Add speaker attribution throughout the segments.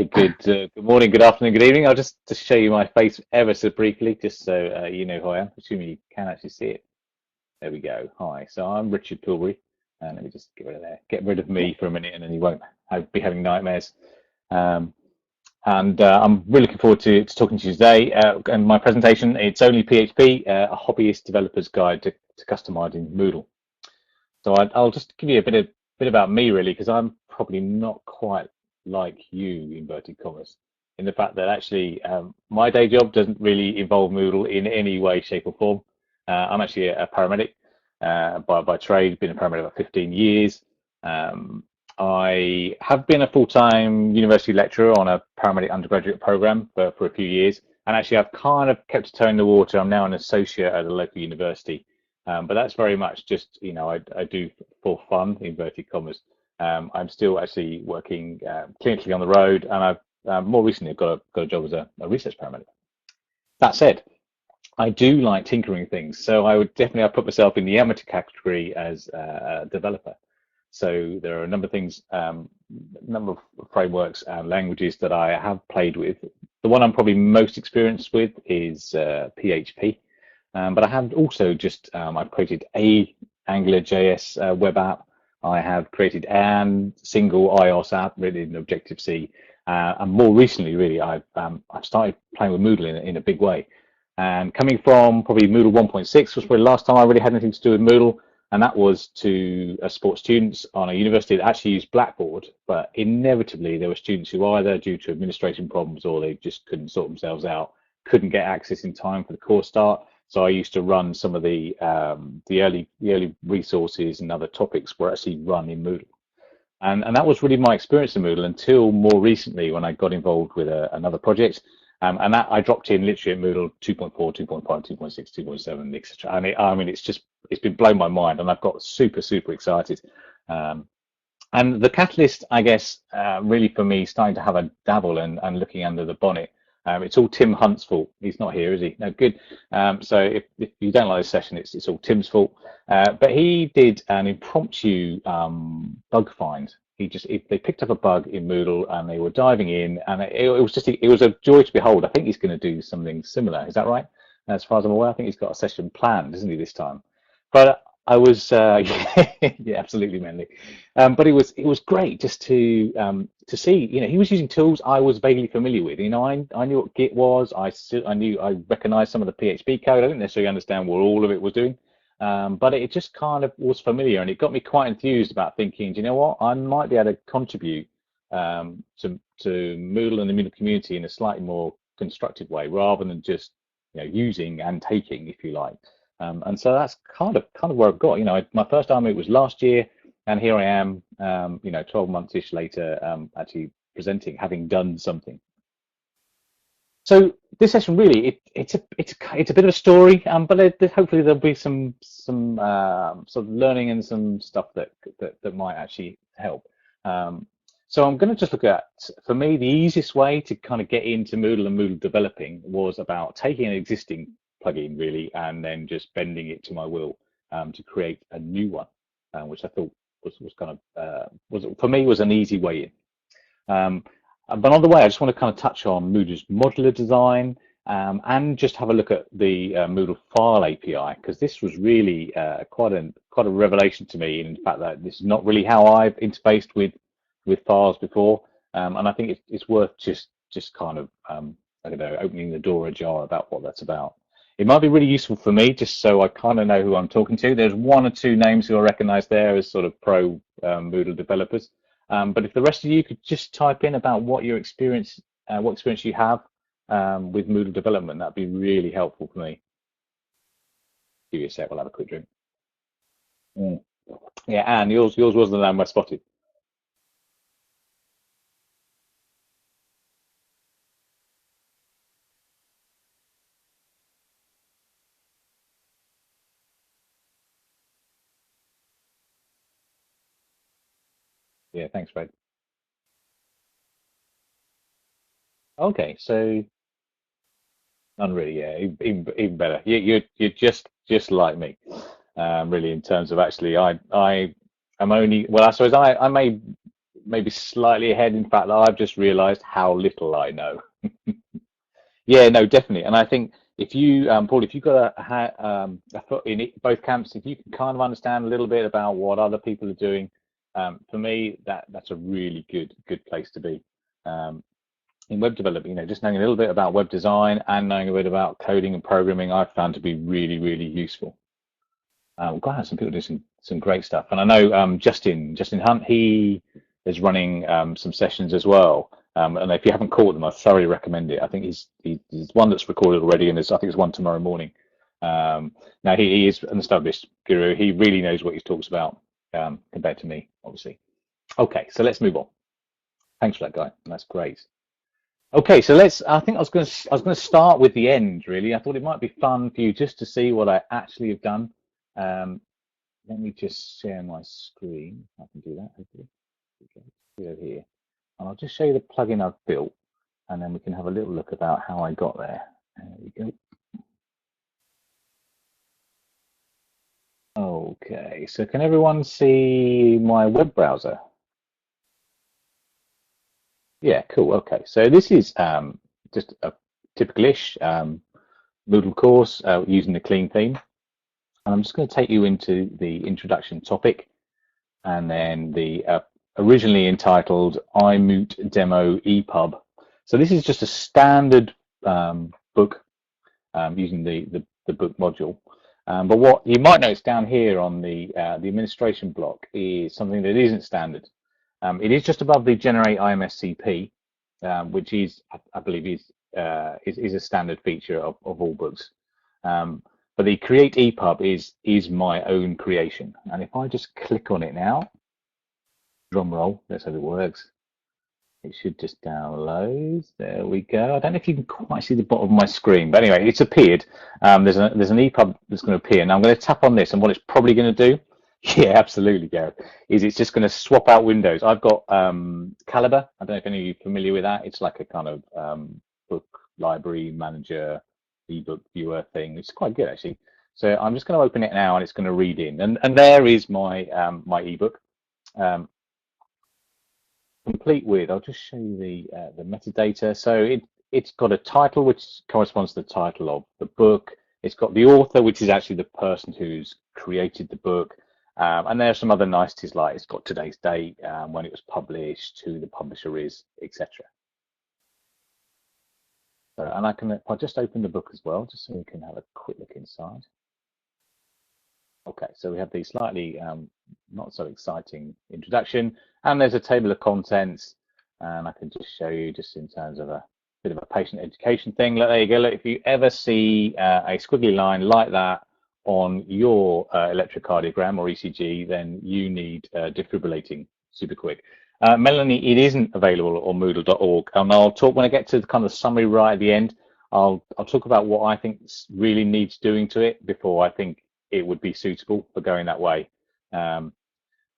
Speaker 1: Good morning, good afternoon, good evening. I'll just show you my face ever so briefly, just so you know who I am, assuming you can actually see it. There we go. Hi, so I'm Richard Pilbery, and let me just get rid of me for a minute, and then you won't be having nightmares. I'm really looking forward to talking to you today. And my presentation, it's only PHP, a hobbyist developer's guide to customizing Moodle. So I'll just give you a bit about me, really, because I'm probably not quite like you, inverted commas, in the fact that actually my day job doesn't really involve Moodle in any way, shape, or form. I'm actually a paramedic by trade, been a paramedic about 15 years. I have been a full-time university lecturer on a paramedic undergraduate program for a few years, and actually I've kind of kept a toe in the water. I'm now an associate at a local university, but that's very much just, you know, I do for fun, inverted commas. I'm still actually working clinically on the road, and I've more recently got a job as a research paramedic. That said, I do like tinkering things, so I would definitely put myself in the amateur category as a developer. So there are a number of things, number of frameworks and languages that I have played with. The one I'm probably most experienced with is PHP, but I have also just I've created a AngularJS web app. I have created a single iOS app written in Objective-C, and more recently, really, I've started playing with Moodle in a big way. And coming from probably Moodle 1.6 was probably the last time I really had anything to do with Moodle, and that was to support students on a university that actually used Blackboard, but inevitably there were students who either due to administration problems or they just couldn't sort themselves out, couldn't get access in time for the course start. So I used to run some of the early resources and other topics were actually run in Moodle. And that was really my experience in Moodle until more recently when I got involved with another project. And that I dropped in literally at Moodle 2.4, 2.5, 2.6, 2.7, etc. And I mean, it's been blown my mind, and I've got super excited. And the catalyst, I guess, really for me, starting to have a dabble and looking under the bonnet. It's all Tim Hunt's fault. He's not here, is he? No, good. So if you don't like this session, it's all Tim's fault. But he did an impromptu bug find. They picked up a bug in Moodle and they were diving in, and it was a joy to behold. I think he's going to do something similar. Is that right? As far as I'm aware, I think he's got a session planned, isn't he, this time? But I was yeah, absolutely manly. But it was great just to see. You know, he was using tools I was vaguely familiar with. You know, I knew what Git was. I recognized some of the PHP code. I didn't necessarily understand what all of it was doing. But it just kind of was familiar, and it got me quite enthused about thinking, do you know what, I might be able to contribute to Moodle and the Moodle community in a slightly more constructive way, rather than just, you know, using and taking, if you like. And so that's kind of where I've got. You know, my first iMoot was last year, and here I am, you know, 12 months-ish later, actually presenting, having done something. So this session really, it's a bit of a story, but hopefully there'll be some sort of learning and some stuff that might actually help. So I'm going to just look at, for me, the easiest way to kind of get into Moodle and Moodle developing was about taking an existing plugin really, and then just bending it to my will to create a new one, which I thought was kind of for me was an easy way in. But on the way, I just want to kind of touch on Moodle's modular design and just have a look at the Moodle file API, because this was really quite a revelation to me, in the fact that this is not really how I've interfaced with files before, and I think it's worth just kind of I don't know, opening the door ajar about what that's about. It might be really useful for me, just so I kind of know who I'm talking to. There's one or two names who I recognize there as sort of pro Moodle developers. But if the rest of you could just type in about what your experience, what experience you have with Moodle development, that'd be really helpful for me. Give you a sec, we'll have a quick drink. Yeah, Anne, yours wasn't the name I spotted. Yeah, thanks, Fred. Okay, so none really. Yeah, even better. You're just like me, really, in terms of actually, I am only, well, I suppose I may maybe slightly ahead. In fact, I've just realized how little I know. Yeah, no, definitely. And I think if you, Paul, if you've got a foot in both camps, if you can kind of understand a little bit about what other people are doing, for me, that's a really good place to be. In web development, just knowing a little bit about web design and knowing a bit about coding and programming, I've found to be really useful. We've got some people do some great stuff, and I know Justin Hunt, he is running some sessions as well. And if you haven't caught them, I thoroughly recommend it. I think he's one that's recorded already, and I think there's one tomorrow morning. Now he is an established guru. He really knows what he talks about compared to me, obviously. Okay, so let's move on. Thanks for that, guy. That's great. Okay, so I think I was going to start with the end. Really, I thought it might be fun for you just to see what I actually have done. Let me just share my screen. I can do that. Hopefully, go here. And I'll just show you the plugin I've built, and then we can have a little look about how I got there. There we go. Okay, so can everyone see my web browser? Yeah, cool. Okay, so this is just a typical-ish Moodle course using the clean theme. And I'm just going to take you into the introduction topic, and then the originally entitled iMoot demo EPUB. So this is just a standard book using the book module. But what you might notice down here on the administration block is something that isn't standard. It is just above the generate IMS CP, which is, I believe, is a standard feature of all books. But the create EPUB is my own creation. And if I just click on it now, drum roll, let's hope it works. It should just download. There we go. I don't know if you can quite see the bottom of my screen, but anyway, it's appeared. There's an EPUB that's going to appear. Now I'm going to tap on this, and what it's probably going to do, yeah, absolutely, Gareth, is it's just going to swap out windows. I've got Calibre. I don't know if any of you are familiar with that. It's like a kind of book library manager, ebook viewer thing. It's quite good actually. So I'm just going to open it now, and it's going to read in. And there is my my ebook. Complete with, I'll just show you the metadata. So it's got a title which corresponds to the title of the book. It's got the author, which is actually the person who's created the book. And there are some other niceties, like it's got today's date, when it was published, who the publisher is, etc. So, and I'll just open the book as well, just so we can have a quick look inside. Okay, so we have the slightly not so exciting introduction, and there's a table of contents, and I can just show you just in terms of a bit of a patient education thing. Look, there you go. Look, if you ever see a squiggly line like that on your electrocardiogram or ECG, then you need defibrillating super quick. Melanie, it isn't available on Moodle.org, and I'll talk when I get to the kind of summary right at the end. I'll talk about what I think really needs doing to it before I think it would be suitable for going that way.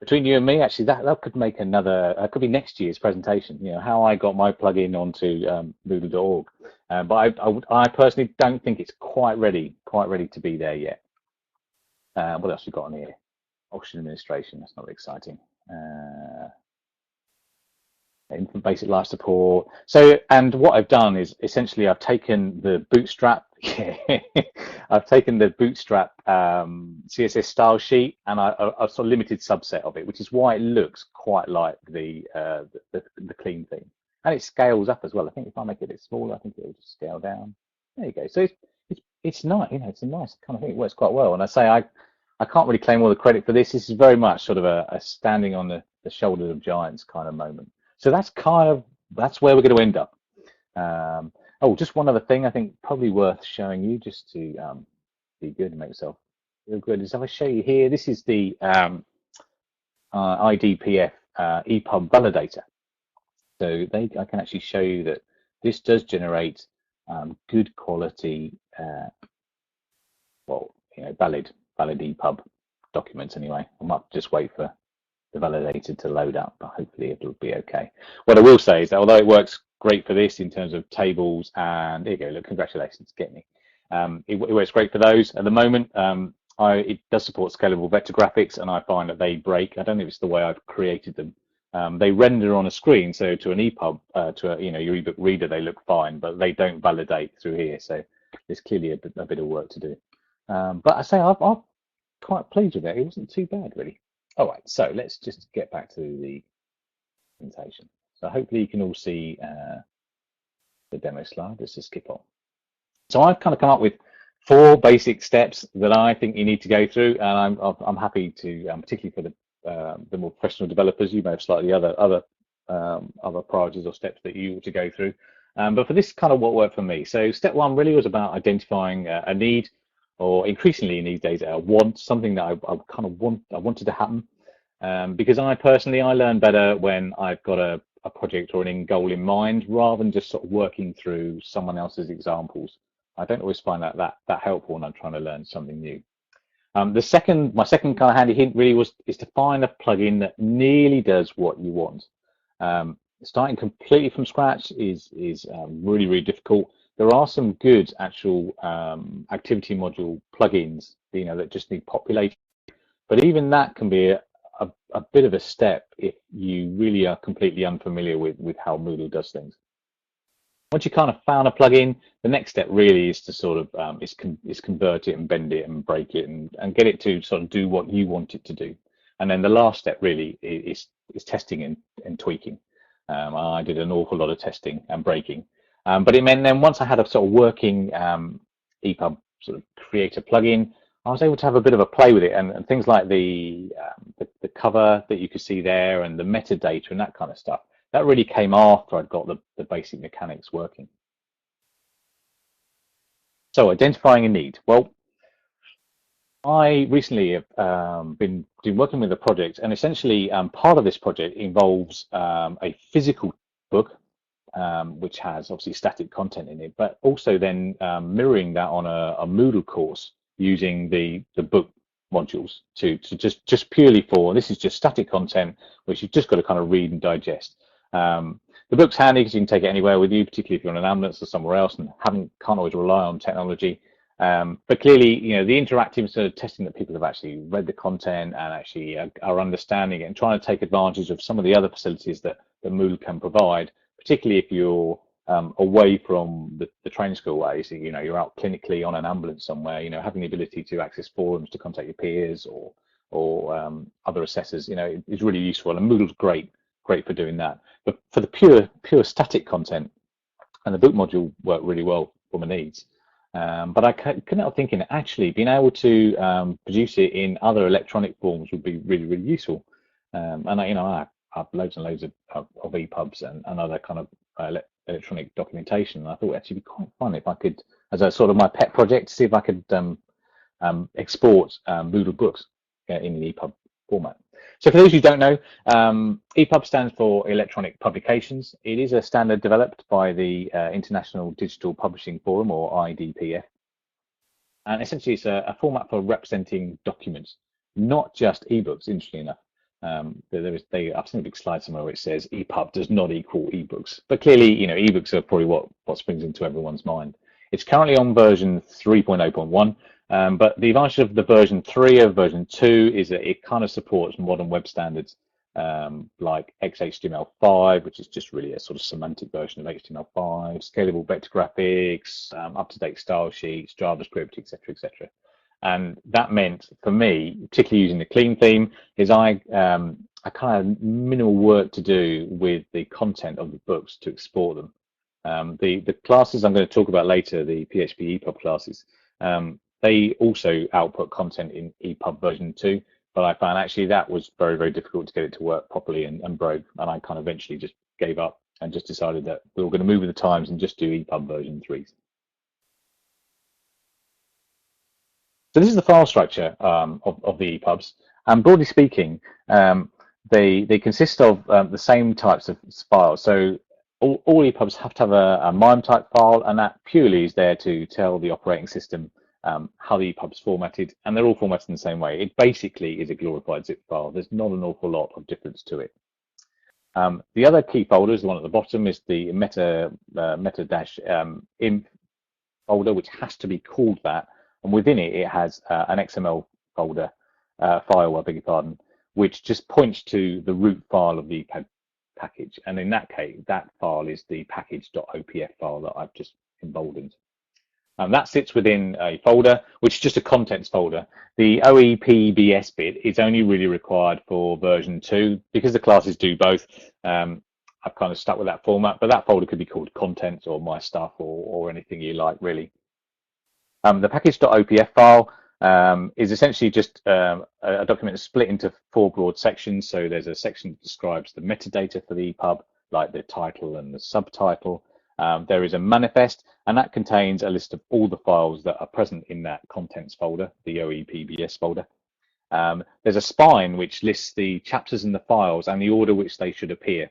Speaker 1: Between you and me, actually, that could make another, could be next year's presentation, how I got my plugin onto Moodle.org. But I personally don't think it's quite ready to be there yet. What else we got on here? Oxygen administration, that's not exciting. Basic life support. So, and what I've done is essentially I've taken the Bootstrap, I've taken the Bootstrap CSS style sheet, and I've sort of limited subset of it, which is why it looks quite like the clean theme, and it scales up as well. I think if I make it a bit smaller, I think it will just scale down. There you go. So it's nice, it's a nice kind of thing. It works quite well, and I say I can't really claim all the credit for this. This is very much sort of a standing on the shoulders of giants kind of moment. So that's where we're going to end up. Oh, just one other thing I think probably worth showing you, just to be good and make yourself feel good, is if I show you here, this is the IDPF EPUB validator. So I can actually show you that this does generate good quality, valid EPUB documents anyway. I might just wait for the validator to load up, but hopefully it'll be okay. What I will say is that although it works great for this in terms of tables, and there you go, look, congratulations, get me. It works great for those. At the moment, it does support scalable vector graphics, and I find that they break. I don't know if it's the way I've created them, They render on a screen, so to an EPUB, to a, your ebook reader, they look fine, but they don't validate through here. So there's clearly a bit of work to do. But I say I'm quite pleased with it. It wasn't too bad, really. All right, so let's just get back to the presentation. So hopefully you can all see the demo slide. Let's just skip on. So I've kind of come up with 4 basic steps that I think you need to go through, and I'm happy to, particularly for the more professional developers, you may have slightly other priorities or steps that you ought to go through. But for this, kind of what worked for me. So step 1 really was about identifying a need, or increasingly in these days, a want, something that I wanted to happen. Because I learn better when I've got a project or an end goal in mind, rather than just sort of working through someone else's examples. I don't always find that helpful when I'm trying to learn something new. My second kind of handy hint really is to find a plugin that nearly does what you want. Starting completely from scratch is really, really difficult. There are some good actual activity module plugins, that just need populating, but even that can be a bit of a step if you really are completely unfamiliar with how Moodle does things. Once you kind of found a plugin, the next step really is to sort of is convert it and bend it and break it and get it to sort of do what you want it to do. And then the last step really is testing and tweaking. I did an awful lot of testing and breaking, but it meant then once I had a sort of working EPUB sort of creator plugin, I was able to have a bit of a play with it, and things like the cover that you could see there and the metadata and that kind of stuff. That really came after I'd got the basic mechanics working. So identifying a need. Well, I recently have been working with a project, and essentially part of this project involves a physical book, which has obviously static content in it, but also then mirroring that on a Moodle course using the book modules to just purely for, this is just static content, which you've just got to kind of read and digest. The book's handy because you can take it anywhere with you, particularly if you're on an ambulance or somewhere else and can't always rely on technology. But clearly, the interactive sort of testing that people have actually read the content and actually are understanding it and trying to take advantage of some of the other facilities that Moodle can provide, particularly if you're away from the training school ways. You're out clinically on an ambulance somewhere. Having the ability to access forums to contact your peers or other assessors, is really useful, and Moodle's great for doing that. But for the pure static content, and the book module worked really well for my needs. But I couldn't help thinking that actually being able to produce it in other electronic forms would be really, really useful. And I have loads and loads of EPUBs and other kind of electronic documentation. And I thought it'd actually be quite fun if I could, as a sort of my pet project, see if I could export Moodle books in the EPUB format. So for those who don't know, EPUB stands for Electronic Publications. It is a standard developed by the International Digital Publishing Forum, or IDPF. And essentially it's a format for representing documents, not just ebooks, interestingly enough. I've seen a big slide somewhere where it says EPUB does not equal ebooks. But clearly, ebooks are probably what springs into everyone's mind. It's currently on version 3.0.1. But the advantage of the version 3 of version 2 is that it kind of supports modern web standards like XHTML5, which is just really a sort of semantic version of HTML5, scalable vector graphics, up-to-date style sheets, JavaScript, etc., etc. And that meant for me, particularly using the clean theme, is I kind of minimal work to do with the content of the books to export them. The classes I'm going to talk about later, the PHPePUB classes, they also output content in EPUB version 2, but I found actually that was very, very difficult to get it to work properly and broke, and I kind of eventually just gave up and just decided that we were going to move with the times and just do EPUB version 3. So this is the file structure of the EPUBs, and broadly speaking, they consist of the same types of files. So all EPUBs have to have a MIME type file, and that purely is there to tell the operating system how the EPUB's formatted, and they're all formatted in the same way. It basically is a glorified zip file. There's not an awful lot of difference to it. The other key folder is the one at the bottom, is the meta-inf folder, which has to be called that, and within it, it has an XML folder file, I beg your pardon, which just points to the root file of the EPUB package. And in that case, that file is the package.opf file that I've just emboldened. That sits within a folder, which is just a contents folder. The OEPBS bit is only really required for version 2. Because the classes do both, I've kind of stuck with that format, but that folder could be called contents or my stuff or anything you like, really. The package.opf file is essentially just a document split into 4 broad sections. So there's a section that describes the metadata for the EPUB, like the title and the subtitle. There is a manifest, and that contains a list of all the files that are present in that contents folder, the OEPBS folder. There's a spine which lists the chapters and the files and the order which they should appear.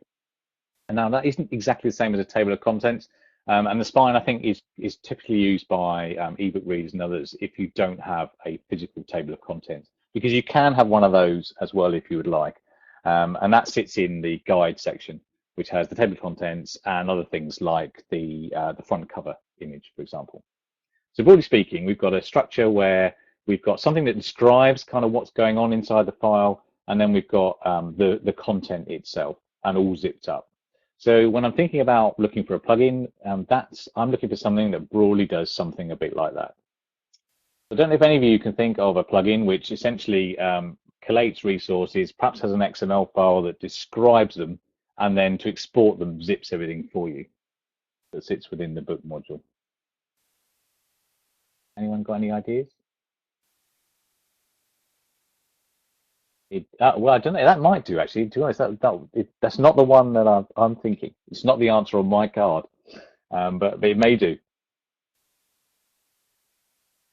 Speaker 1: And now that isn't exactly the same as a table of contents. And the spine, I think, is typically used by ebook readers and others if you don't have a physical table of contents, because you can have one of those as well if you would like. And that sits in the guide section, which has the table of contents and other things like the front cover image, for example. So broadly speaking, we've got a structure where we've got something that describes kind of what's going on inside the file, and then we've got the content itself, and all zipped up. So when I'm thinking about looking for a plugin, I'm looking for something that broadly does something a bit like that. I don't know if any of you can think of a plugin which essentially collates resources, perhaps has an XML file that describes them, and then to export them, zips everything for you that sits within the book module. Anyone got any ideas? Well, I don't know. That might do, actually. To be honest, that's not the one that I'm thinking. It's not the answer on my card, but it may do.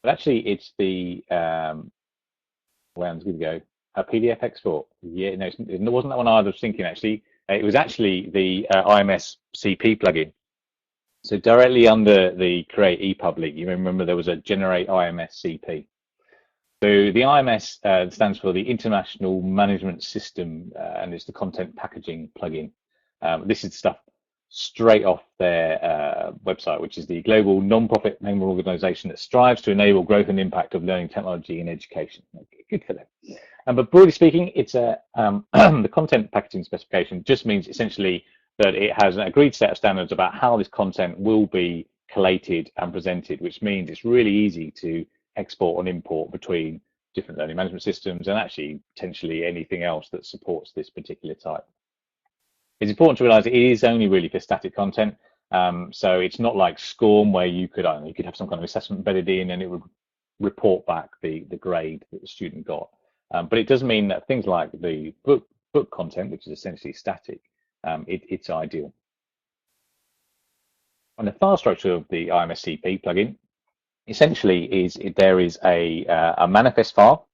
Speaker 1: But actually, it's the where I'm going to go. A PDF export. Yeah, no, it wasn't that one I was thinking. Actually, it was actually the IMS CP plugin. So directly under the Create EPUB link, you remember there was a Generate IMS CP. So the IMS stands for the International Management System, and it's the content packaging plugin. This is stuff straight off their website, which is the global non-profit member organization that strives to enable growth and impact of learning technology in education. Okay, good for them. But broadly speaking, it's the content packaging specification just means essentially that it has an agreed set of standards about how this content will be collated and presented, which means it's really easy to export and import between different learning management systems and actually potentially anything else that supports this particular type. It's important to realize it is only really for static content. So it's not like SCORM where you could have some kind of assessment embedded in and it would report back the grade that the student got. But it does mean that things like the book content, which is essentially static, it's ideal. And the file structure of the IMS CP plugin essentially there is a manifest file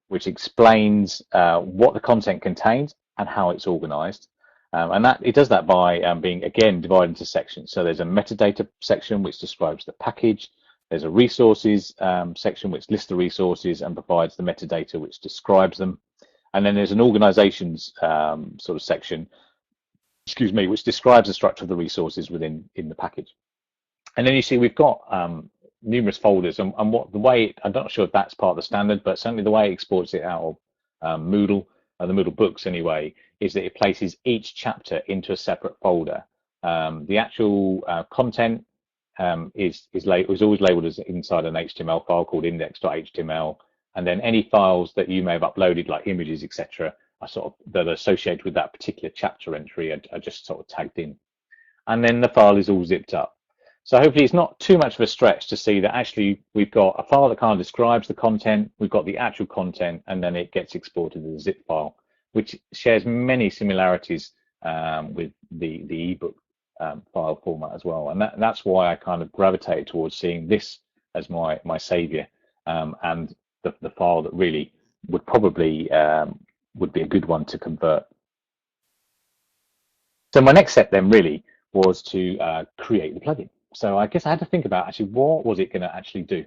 Speaker 1: which explains what the content contains and how it's organized. And it does that by being, again, divided into sections. So there's a metadata section which describes the package. There's a resources section which lists the resources and provides the metadata which describes them. And then there's an organizations sort of section, which describes the structure of the resources within the package. And then you see we've got numerous folders, and I'm not sure if that's part of the standard, but certainly the way it exports it out of Moodle, the Moodle books anyway, is that it places each chapter into a separate folder. The actual content is always labeled as inside an HTML file called index.html, and then any files that you may have uploaded, like images, etc., that are associated with that particular chapter entry are just sort of tagged in. And then the file is all zipped up. So hopefully it's not too much of a stretch to see that actually we've got a file that kind of describes the content, we've got the actual content, and then it gets exported as a zip file, which shares many similarities with the ebook file format as well. And that's why I kind of gravitated towards seeing this as my savior, and the file that really would probably would be a good one to convert. So my next step then really was to create the plugin. So I guess I had to think about actually what was it going to actually do.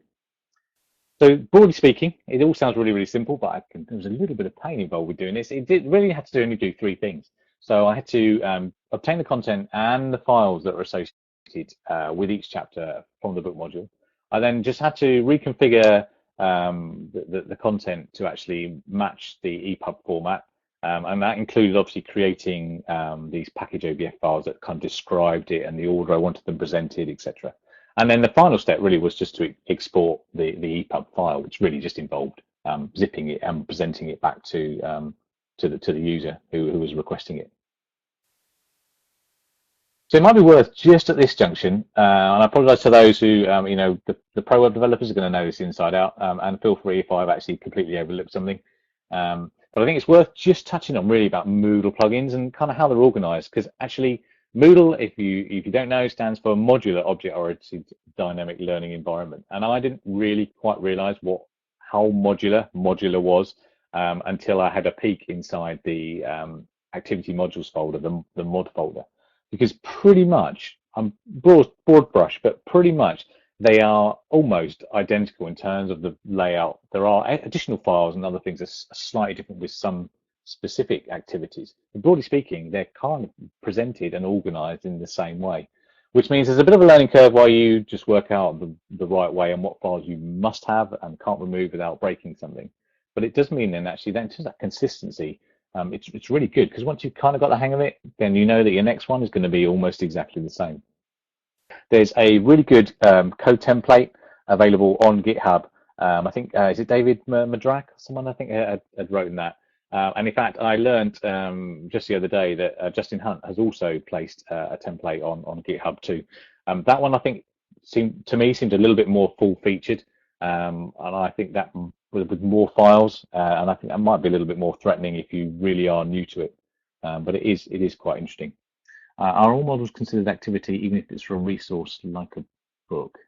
Speaker 1: So broadly speaking, it all sounds really, really simple, but there was a little bit of pain involved with doing this. It really had to only do 3 things. So I had to obtain the content and the files that were associated with each chapter from the book module. I then just had to reconfigure the content to actually match the EPUB format. And that included obviously creating these package OBF files that kind of described it and the order I wanted them presented, etc. And then the final step really was just to export the EPUB file, which really just involved zipping it and presenting it back to the user who was requesting it. So it might be worth just at this junction, and I apologise to those who, you know, the pro web developers are going to know this inside out, and feel free if I've actually completely overlooked something. But I think it's worth just touching on really about Moodle plugins and kind of how they're organised, because actually Moodle, if you don't know, stands for Modular Object-Oriented Dynamic Learning Environment, and I didn't really quite realise how modular was until I had a peek inside the activity modules folder, the mod folder. Because pretty much, I'm broad brush, but pretty much they are almost identical in terms of the layout. There are additional files and other things that are slightly different with some specific activities. But broadly speaking, they're kind of presented and organized in the same way, which means there's a bit of a learning curve while you just work out the right way and what files you must have and can't remove without breaking something. But it does mean then actually that in terms of that consistency, it's really good, because once you've kind of got the hang of it, then you know that your next one is going to be almost exactly the same. There's a really good code template available on GitHub. I think, is it David Madrak? Someone I think had written that. And in fact, I learned just the other day that Justin Hunt has also placed a template on GitHub too. That one I think seemed a little bit more full-featured, and I think that with more files, and I think that might be a little bit more threatening if you really are new to it. But it is quite interesting. Are all models considered activity, even if it's from a resource like a book?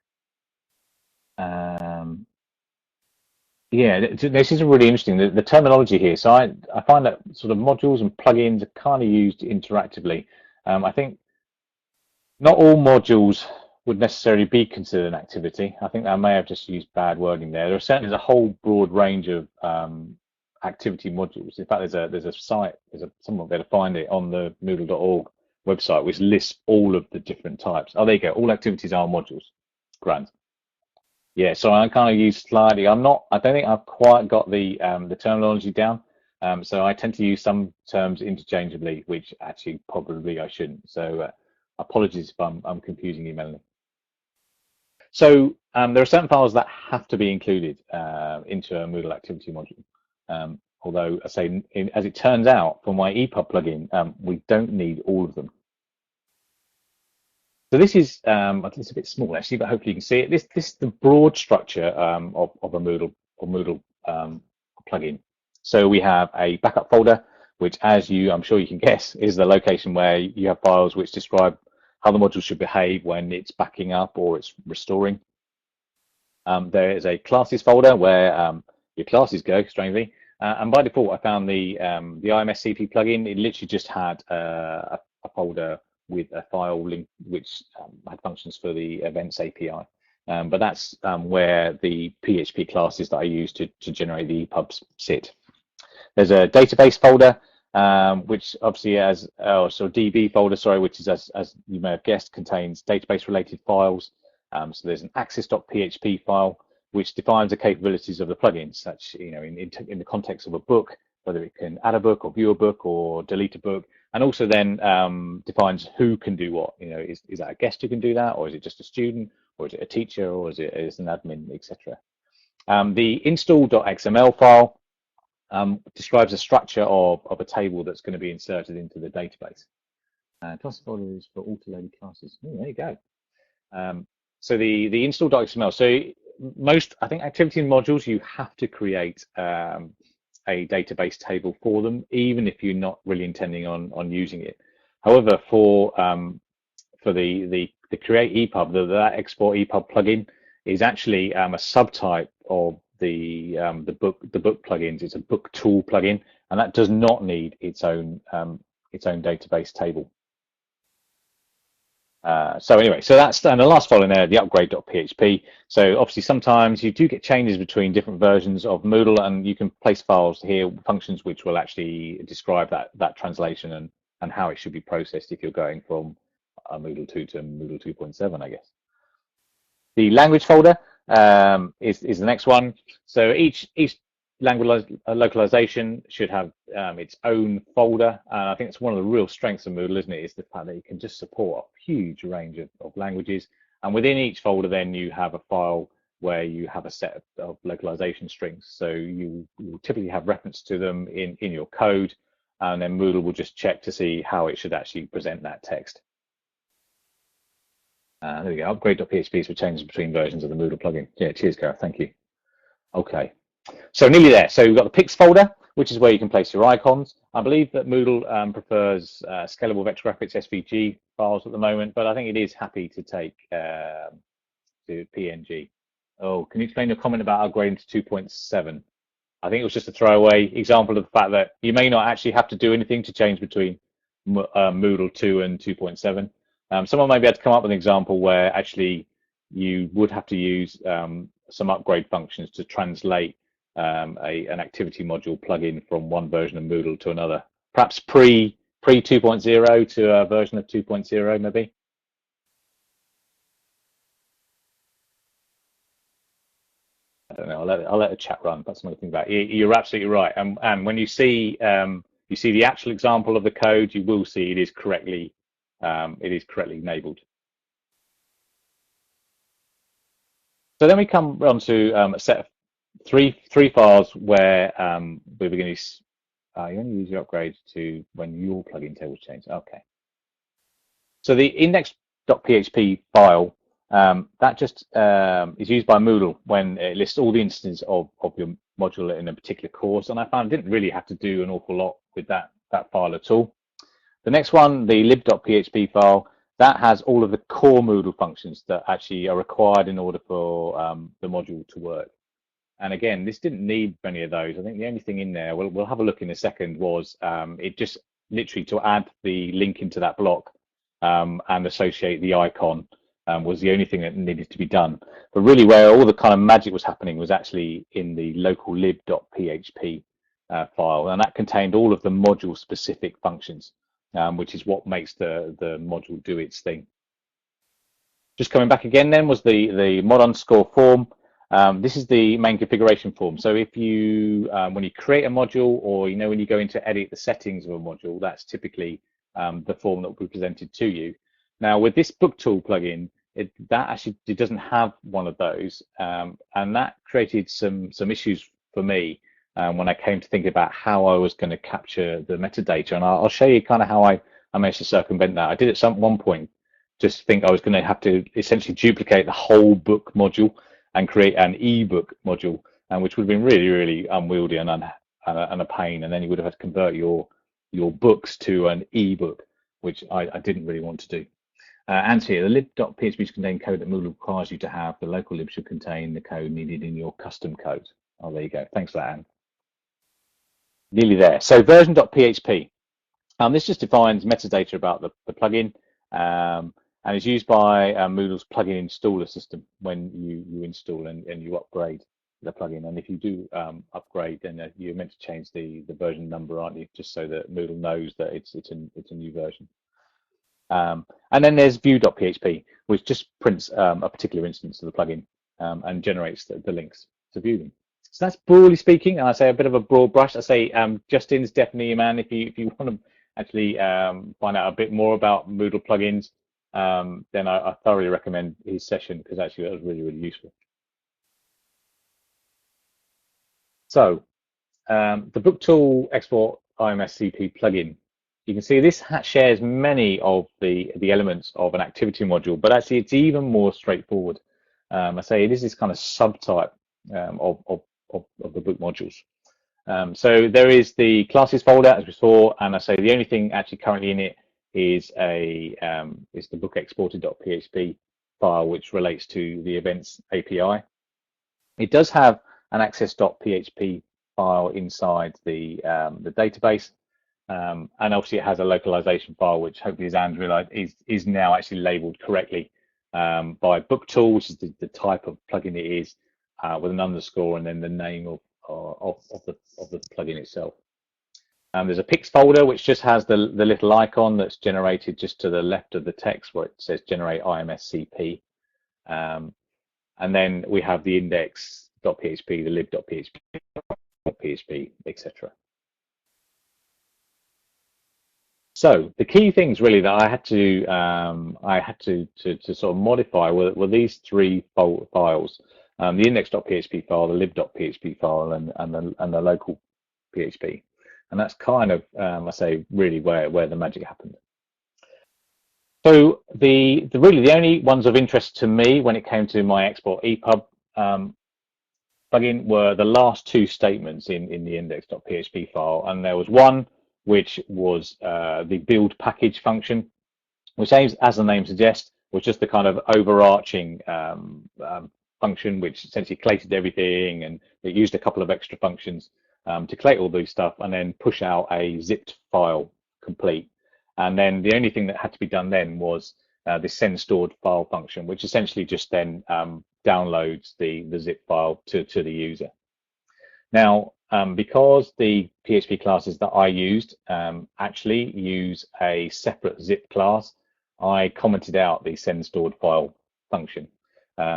Speaker 1: Yeah, this is really interesting. The terminology here. So I find that sort of modules and plugins are kind of used interactively. I think not all modules would necessarily be considered an activity. I think I may have just used bad wording there. There certainly is a whole broad range of activity modules. In fact, there's a site, someone better find it on the Moodle.org website, which lists all of the different types. Oh, there you go. All activities are modules. Grand. Yeah, so I kind of use slightly. I don't think I've quite got the terminology down. So I tend to use some terms interchangeably, which actually probably I shouldn't. So apologies if I'm confusing you, Melanie. So there are certain files that have to be included into a Moodle activity module. Although I say, as it turns out, for my EPUB plugin, we don't need all of them. So this is, I think it's a bit small actually, but hopefully you can see it. This is the broad structure of a Moodle plugin. So we have a backup folder, which, as I'm sure you can guess, is the location where you have files which describe how the module should behave when it's backing up or it's restoring. There is a classes folder where your classes go, strangely. And by default, I found the IMS CP plugin. It literally just had a folder with a file link which had functions for the events API. But that's where the PHP classes that I use to generate the EPUBs sit. There's a database folder, which obviously has, so DB folder, sorry, which is, as you may have guessed, contains database related files. So there's an access.php file, which defines the capabilities of the plugin, such, you know, in the context of a book, whether it can add a book or view a book or delete a book, and also then defines who can do what. You know, is that a guest who can do that, or is it just a student, or is it a teacher, or is it an admin, etc. The install.xml file describes the structure of a table that's going to be inserted into the database. Class folder is for auto-loaded classes. Oh, there you go. So the install.xml. So most, I think, activity modules, you have to create a database table for them, even if you're not really intending on using it. However, for the create EPUB, that export EPUB plugin is actually a subtype of the book plugins. It's a Booktool plugin, and that does not need its own database table. So anyway, so that's, and the last file in there, the upgrade.php. So obviously sometimes you do get changes between different versions of Moodle, and you can place files here, functions which will actually describe that translation and how it should be processed if you're going from Moodle 2 to Moodle 2.7, I guess. The language folder, is the next one. So each language localization should have its own folder. And I think it's one of the real strengths of Moodle, isn't it? Is the fact that it can just support a huge range of languages. And within each folder, then you have a file where you have a set of localization strings. So you will typically have reference to them in your code, and then Moodle will just check to see how it should actually present that text. There we go. Upgrade.php is for changes between versions of the Moodle plugin. Yeah, cheers, Gareth. Thank you. Okay, so nearly there. So we've got the pics folder, which is where you can place your icons. I believe that Moodle prefers scalable vector graphics SVG files at the moment, but I think it is happy to take to PNG. Oh, can you explain your comment about upgrading to 2.7? I think it was just a throwaway example of the fact that you may not actually have to do anything to change between Moodle 2 and 2.7. Someone may be able to come up with an example where actually you would have to use some upgrade functions to translate an activity module plugin from one version of Moodle to another, perhaps pre 2.0 to a version of 2.0 maybe. I don't know. I'll let the chat run. That's another thing about it. You're absolutely right. And when you see the actual example of the code, you will see it is correctly enabled. So then we come on to a set of three files where we're going to you only use your upgrade to when your plugin tables change. Okay. So the index.php file that just is used by Moodle when it lists all the instances of your module in a particular course, and I found I didn't really have to do an awful lot with that file at all. The next one, the lib.php file, that has all of the core Moodle functions that actually are required in order for the module to work. And again, this didn't need many of those. I think the only thing in there, we'll have a look in a second, was it just literally to add the link into that block and associate the icon was the only thing that needed to be done. But really where all the kind of magic was happening was actually in the local lib.php file, and that contained all of the module specific functions, which is what makes the module do its thing. Just coming back again then was the mod_form. This is the main configuration form. So if you, when you create a module, or when you go in to edit the settings of a module, that's typically the form that will be presented to you. Now with this Booktool plugin, it doesn't have one of those, and that created some issues for me when I came to think about how I was going to capture the metadata. And I'll show you kind of how I managed to circumvent that. I did at one point just think I was going to have to essentially duplicate the whole book module and create an ebook module, which would have been really, really unwieldy and a pain. And then you would have had to convert your books to an ebook, which I didn't really want to do. And here, the lib.php should contain code that Moodle requires you to have. The local lib should contain the code needed in your custom code. Oh, there you go. Thanks for that, Anne. Nearly there. So version.php. This just defines metadata about the plugin, and is used by Moodle's plugin installer system when you install and you upgrade the plugin. And if you do upgrade, then you're meant to change the version number, aren't you? Just so that Moodle knows that it's a new version. And then there's view.php, which just prints a particular instance of the plugin and generates the links to view them. So that's broadly speaking, and I say a bit of a broad brush. I say Justin's definitely your man if you want to actually find out a bit more about Moodle plugins. Then I thoroughly recommend his session, because actually that was really, really useful. So the Booktool export IMS CP plugin. You can see this shares many of the elements of an activity module, but actually it's even more straightforward. I say it is this kind of subtype of the book modules. So there is the classes folder, as we saw, and I say the only thing actually currently in it is the book exported.php file, which relates to the events API. It does have an access.php file inside the database. And obviously it has a localization file, which hopefully, as Anne's realized, is now actually labeled correctly by Booktool, which is the type of plugin it is, with an underscore and then the name of the plugin itself. There's a pics folder, which just has the little icon that's generated just to the left of the text where it says generate IMS CP. and then we have the index.php, the lib.php, etc. So the key things really that I had to sort of modify were these three files: the index.php file, the lib.php file, and the local PHP. And that's kind of I say really where the magic happened. So the only ones of interest to me when it came to my exportepub plugin were the last two statements in the index.php file, and there was one which was the build package function, which, as the name suggests, was just the kind of overarching function which essentially collated everything, and it used a couple of extra functions to collate all these stuff and then push out a zipped file complete. And then the only thing that had to be done then was the send stored file function, which essentially just then downloads the zip file to the user. Now, because the PHP classes that I used actually use a separate zip class, I commented out the send stored file function,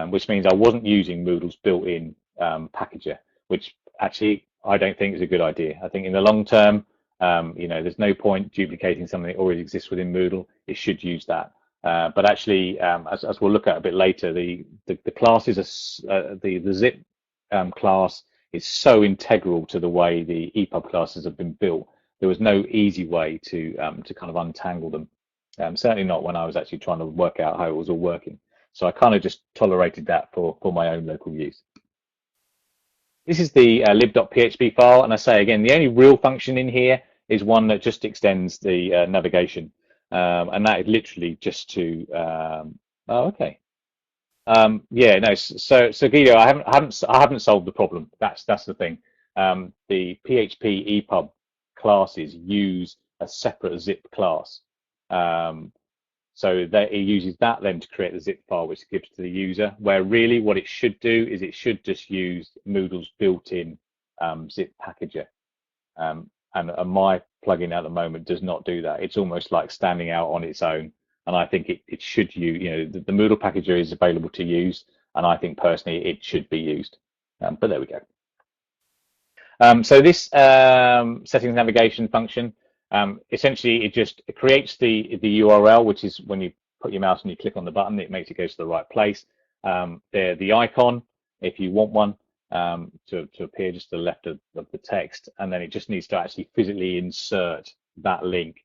Speaker 1: which means I wasn't using Moodle's built-in packager, which actually I don't think is a good idea. I think in the long term, there's no point duplicating something that already exists within Moodle. It should use that. But actually, as we'll look at a bit later, the classes the zip class is so integral to the way the EPUB classes have been built. There was no easy way to kind of untangle them. Certainly not when I was actually trying to work out how it was all working. So I kind of just tolerated that for my own local use. This is the lib.php file, and I say again, the only real function in here is one that just extends the navigation, and that is literally just to. Oh, okay. Yeah, no. So Guido, I haven't solved the problem. That's the thing. The PHPePUB classes use a separate zip class. So that it uses that then to create the zip file, which it gives to the user, where really what it should do is it should just use Moodle's built-in zip packager. And my plugin at the moment does not do that. It's almost like standing out on its own. And I think it should use, the Moodle packager is available to use, and I think personally it should be used. But there we go. So this settings navigation function, essentially it just creates the URL, which is when you put your mouse and you click on the button, it makes it go to the right place. The icon, if you want one, to appear just to the left of the text, and then it just needs to actually physically insert that link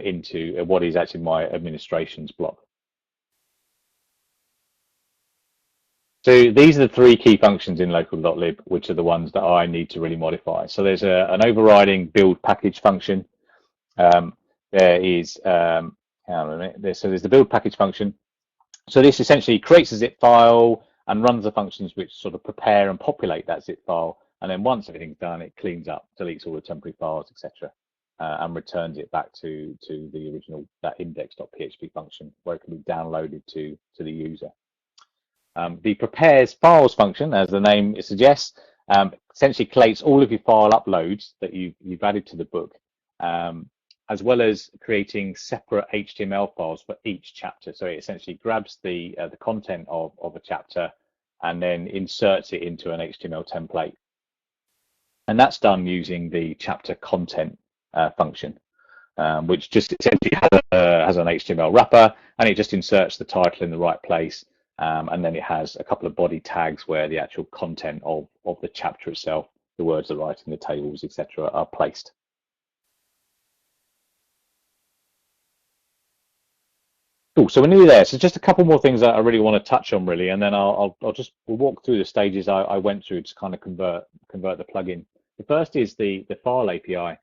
Speaker 1: into what is actually my administrations block. So these are the three key functions in local.lib, which are the ones that I need to really modify. So there's an overriding build package function. There is, so there's the build package function. So this essentially creates a zip file and runs the functions which sort of prepare and populate that zip file. And then once everything's done, it cleans up, deletes all the temporary files, etc. And returns it back to the original, that index.php function, where it can be downloaded to the user. The prepares files function, as the name suggests, essentially collates all of your file uploads that you've added to the book, as well as creating separate HTML files for each chapter. So it essentially grabs the content of a chapter and then inserts it into an HTML template. And that's done using the chapter content function, which just essentially has an HTML wrapper, and it just inserts the title in the right place. And then it has a couple of body tags where the actual content of the chapter itself, the words, the writing, the tables, etc., are placed. Cool. So we're nearly there. So just a couple more things that I really want to touch on, really, and then we'll walk through the stages I went through to kind of convert the plugin. The first is the file API.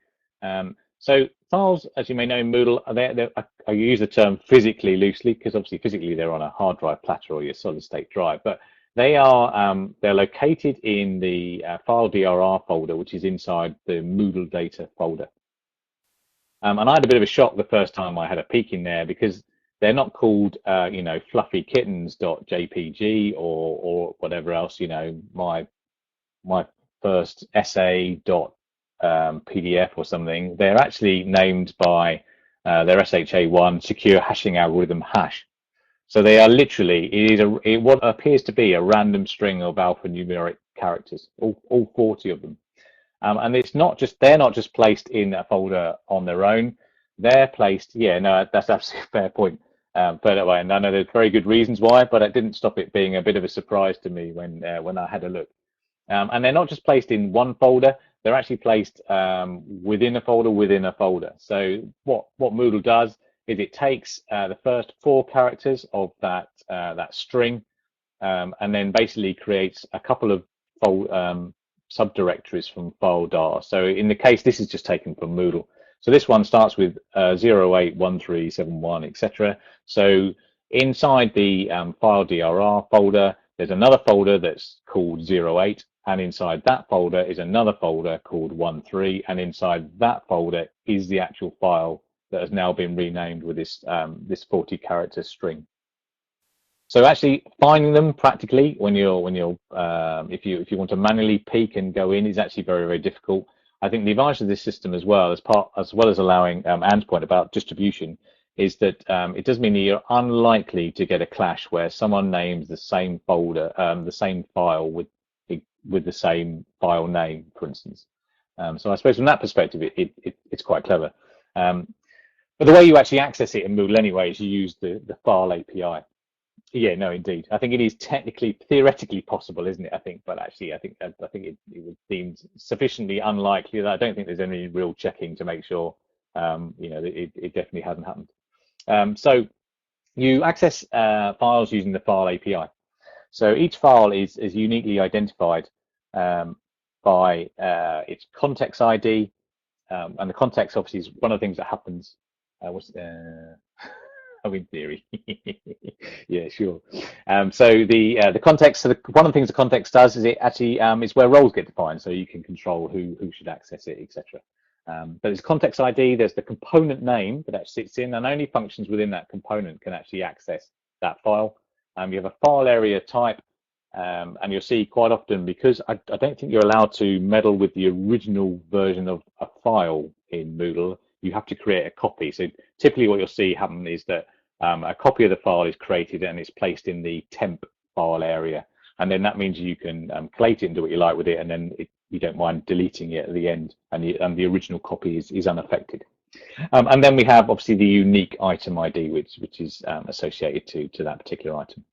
Speaker 1: So files, as you may know in Moodle, I use the term physically loosely because obviously physically they're on a hard drive platter or your solid state drive, but they are they're located in the file DRR folder, which is inside the Moodle data folder. And I had a bit of a shock the first time I had a peek in there because they're not called fluffykittens.jpg or whatever else, my first essay.pdf or something. They're actually named by their SHA1 secure hashing algorithm hash. So they are literally, what appears to be a random string of alphanumeric characters, all 40 of them. And they're not just placed in a folder on their own. They're placed, yeah, no, that's absolutely a fair point. Put it away, and I know there's very good reasons why, but it didn't stop it being a bit of a surprise to me when I had a look. And they're not just placed in one folder; they're actually placed within a folder within a folder. So what Moodle does is it takes the first 4 characters of that string, and then basically creates a couple of subdirectories from file dar. So in the case, this is just taken from Moodle. So this one starts with 081371, etc. So inside the file dir folder, there's another folder that's called 08, and inside that folder is another folder called 13, and inside that folder is the actual file that has now been renamed with this 40 character string. So actually finding them practically if you want to manually peek and go in is actually very, very difficult. I think the advantage of this system as well as allowing Anne's point about distribution is that it does mean that you're unlikely to get a clash where someone names the same folder, the same file with the same file name, for instance. So I suppose from that perspective, it's quite clever. But the way you actually access it in Moodle anyway is you use the file API. Yeah, no, indeed. I think it is theoretically possible, isn't it? I think, but actually, I think it would seem sufficiently unlikely that I don't think there's any real checking to make sure, it definitely hasn't happened. So you access files using the file API. So each file is uniquely identified by its context ID, and the context obviously is one of the things that happens. Oh, in theory, yeah, sure. So the context. So one of the things the context does is it actually is where roles get defined, so you can control who should access it, etc. But there's context ID. There's the component name that sits in, and only functions within that component can actually access that file. You have a file area type, and you'll see quite often, because I don't think you're allowed to meddle with the original version of a file in Moodle. You have to create a copy. So typically what you'll see happen is that a copy of the file is created and it's placed in the temp file area. And then that means you can collate it and do what you like with it, and then you don't mind deleting it at the end, and the original copy is unaffected. And then we have obviously the unique item ID, which is associated to that particular item.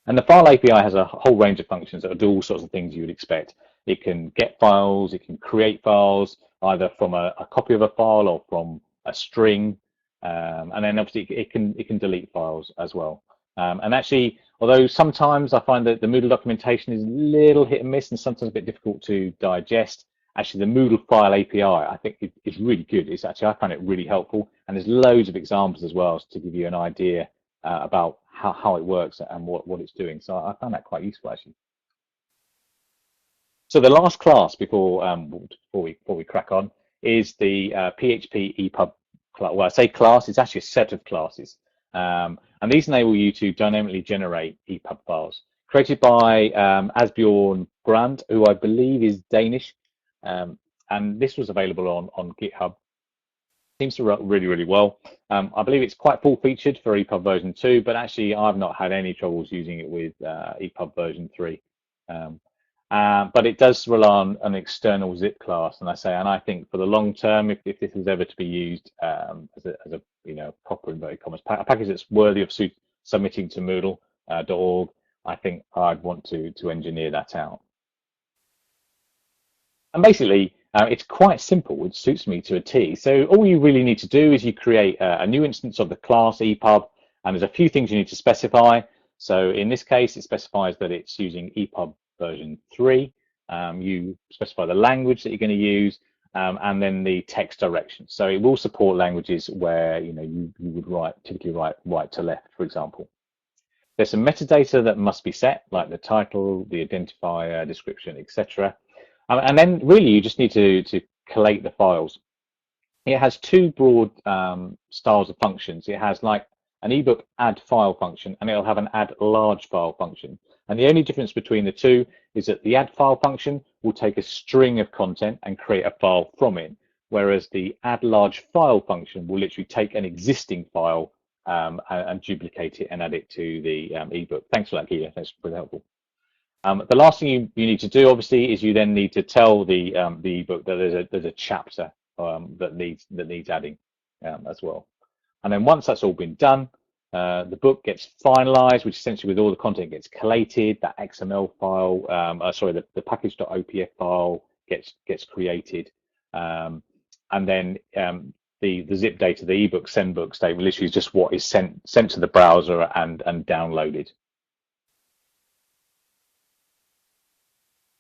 Speaker 1: And the file API has a whole range of functions that will do all sorts of things you would expect. It can get files, it can create files, either from a copy of a file or from a string, and then obviously it can delete files as well. And actually, although sometimes I find that the Moodle documentation is a little hit and miss and sometimes a bit difficult to digest, actually the Moodle file API I think is really good. I find it really helpful, and there's loads of examples as well to give you an idea about how it works and what it's doing. So I found that quite useful actually. So the last class before we crack on is the PHPePUB class. Well, I say class, it's actually a set of classes. And these enable you to dynamically generate EPUB files created by Asbjørn Grand, who I believe is Danish. And this was available on GitHub. Seems to work really, really well. I believe it's quite full-featured for EPUB version 2, but actually I've not had any troubles using it with EPUB version 3. But it does rely on an external zip class, and I think for the long term, if this was ever to be used as a proper inverted commas package that's worthy of submitting to Moodle.org, I think I'd want to engineer that out. And basically, it's quite simple. It suits me to a T. So all you really need to do is you create a new instance of the class EPUB, and there's a few things you need to specify. So in this case, it specifies that it's using EPUB version 3. You specify the language that you're going to use, and then the text direction. So it will support languages where you would typically write right to left, for example. There's some metadata that must be set, like the title, the identifier, description, etc. And then really you just need to collate the files. It has two broad styles of functions. It has like an ebook add file function, and it'll have an add large file function. And the only difference between the two is that the add file function will take a string of content and create a file from it, whereas the add large file function will literally take an existing file and duplicate it and add it to the ebook. Thanks for that, Cuide. That's pretty helpful. The last thing you need to do, obviously, is you then need to tell the ebook that there's a chapter that needs adding as well. And then once that's all been done, the book gets finalized, which essentially with all the content gets collated. That XML file, the package.opf file gets created, and then the zip data, the ebook sendbook statement, literally is just what is sent to the browser and downloaded.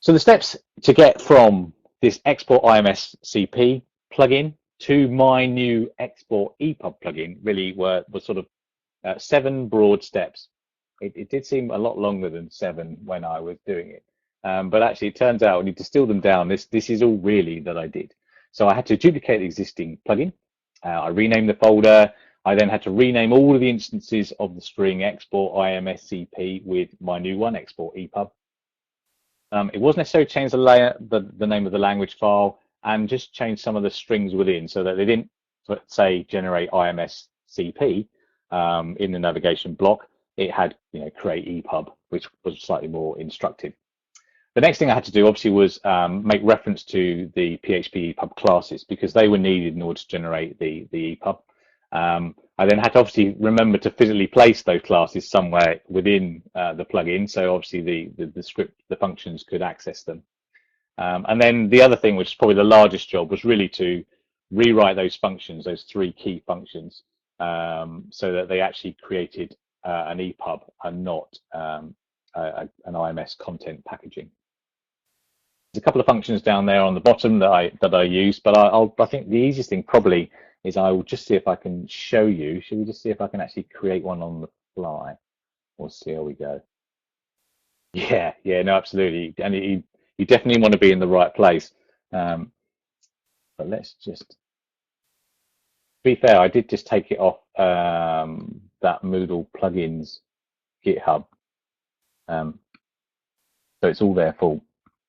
Speaker 1: So the steps to get from this export IMS CP plugin to my new export EPUB plugin really were sort of 7 broad steps. It did seem a lot longer than 7 when I was doing it, but actually it turns out when you distill them down, this is all really that I did. So I had to duplicate the existing plugin. I renamed the folder. I then had to rename all of the instances of the string export IMS CP with my new one, export EPUB. It wasn't necessarily change the name of the language file, and just change some of the strings within so that they didn't, say, generate IMS CP in the navigation block. It had, create EPUB, which was slightly more instructive. The next thing I had to do, obviously, was make reference to the PHPePUB classes because they were needed in order to generate the EPUB. I then had to obviously remember to physically place those classes somewhere within the plugin, so obviously the script, the functions could access them. And then the other thing, which is probably the largest job, was really to rewrite those functions, those 3 key functions, so that they actually created an EPUB and not an IMS content packaging. There's a couple of functions down there on the bottom that I use, but I think the easiest thing probably is I will just see if I can show you. Should we just see if I can actually create one on the fly? We'll see how we go. Yeah, no, absolutely. And you definitely want to be in the right place. But let's just, to be fair, I did just take it off that Moodle plugins GitHub. So it's all their fault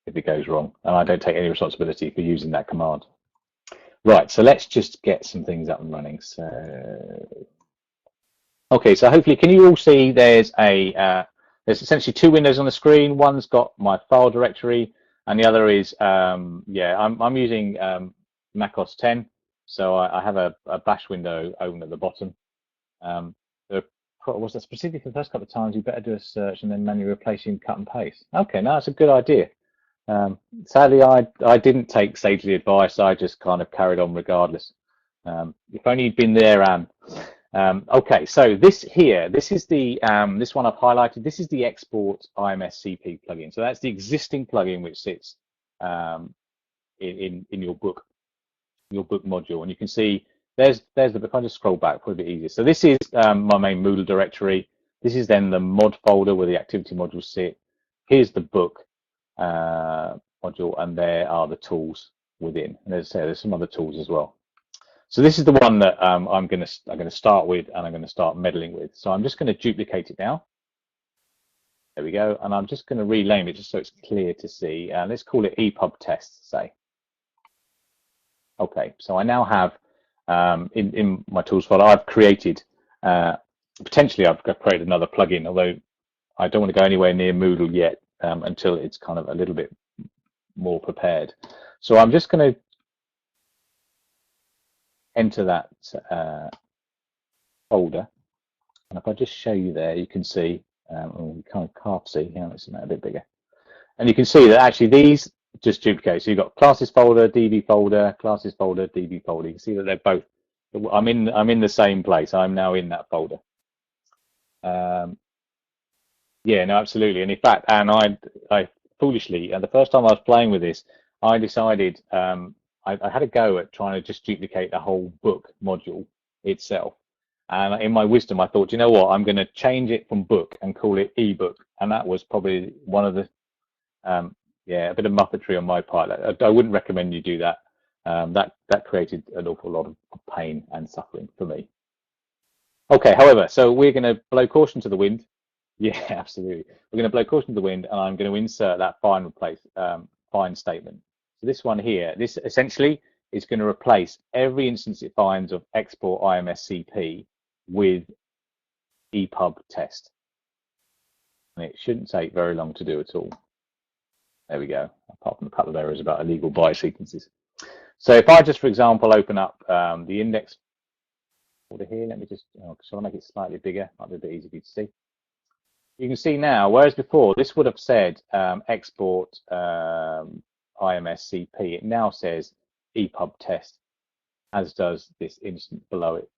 Speaker 1: if it goes wrong. And I don't take any responsibility for using that command. Right, so let's just get some things up and running. So, okay, so hopefully, can you all see there's there's essentially 2 windows on the screen. One's got my file directory, and the other is, I'm using Mac OS 10, so I have a bash window open at the bottom. Was that specific for the first couple of times? You better do a search and then manually replace in cut and paste. Okay, now that's a good idea. Sadly, I didn't take sagely advice. I just kind of carried on regardless. If only you'd been there, Anne. Okay, so this is the this one I've highlighted. This is the export IMS CP plugin. So that's the existing plugin which sits in your book module, and you can see there's the. If I just scroll back, probably a bit easier. So this is my main Moodle directory. This is then the mod folder where the activity modules sit. Here's the book module, and there are the tools within. And as I say, there's some other tools as well. So this is the one that I'm going to start with, and I'm going to start meddling with. So I'm just going to duplicate it now. There we go, and I'm just going to rename it just so it's clear to see. Let's call it EPUB test, say. Okay, so I now have in my tools folder, I've created potentially I've created another plugin, although I don't want to go anywhere near Moodle yet until it's kind of a little bit more prepared. So I'm just going to enter that folder, and if I just show you there, you can see, we can't see, let's make it a bit bigger, and you can see that actually these just duplicate. So you've got classes folder, DB folder, classes folder, DB folder. You can see that they're both. I'm in the same place. I'm now in that folder. Yeah, no, absolutely. And in fact, and I foolishly, the first time I was playing with this, I decided I had a go at trying to just duplicate the whole book module itself. And in my wisdom, I thought, you know what, I'm going to change it from book and call it ebook. And that was probably one of the, a bit of muppetry on my part. I wouldn't recommend you do that. That created an awful lot of pain and suffering for me. Okay, however, so we're going to blow caution to the wind. Yeah, absolutely. We're going to blow caution to the wind, and I'm going to insert that find statement. So this one here, this essentially is going to replace every instance it finds of export IMS CP with EPUB test. And it shouldn't take very long to do at all. There we go, apart from a couple of errors about illegal byte sequences. So if I just, for example, open up the index folder here, let me just, shall I make it slightly bigger? Might be a bit easier for you to see. You can see now, whereas before this would have said export IMS CP, it now says EPUB test, as does this instance below it.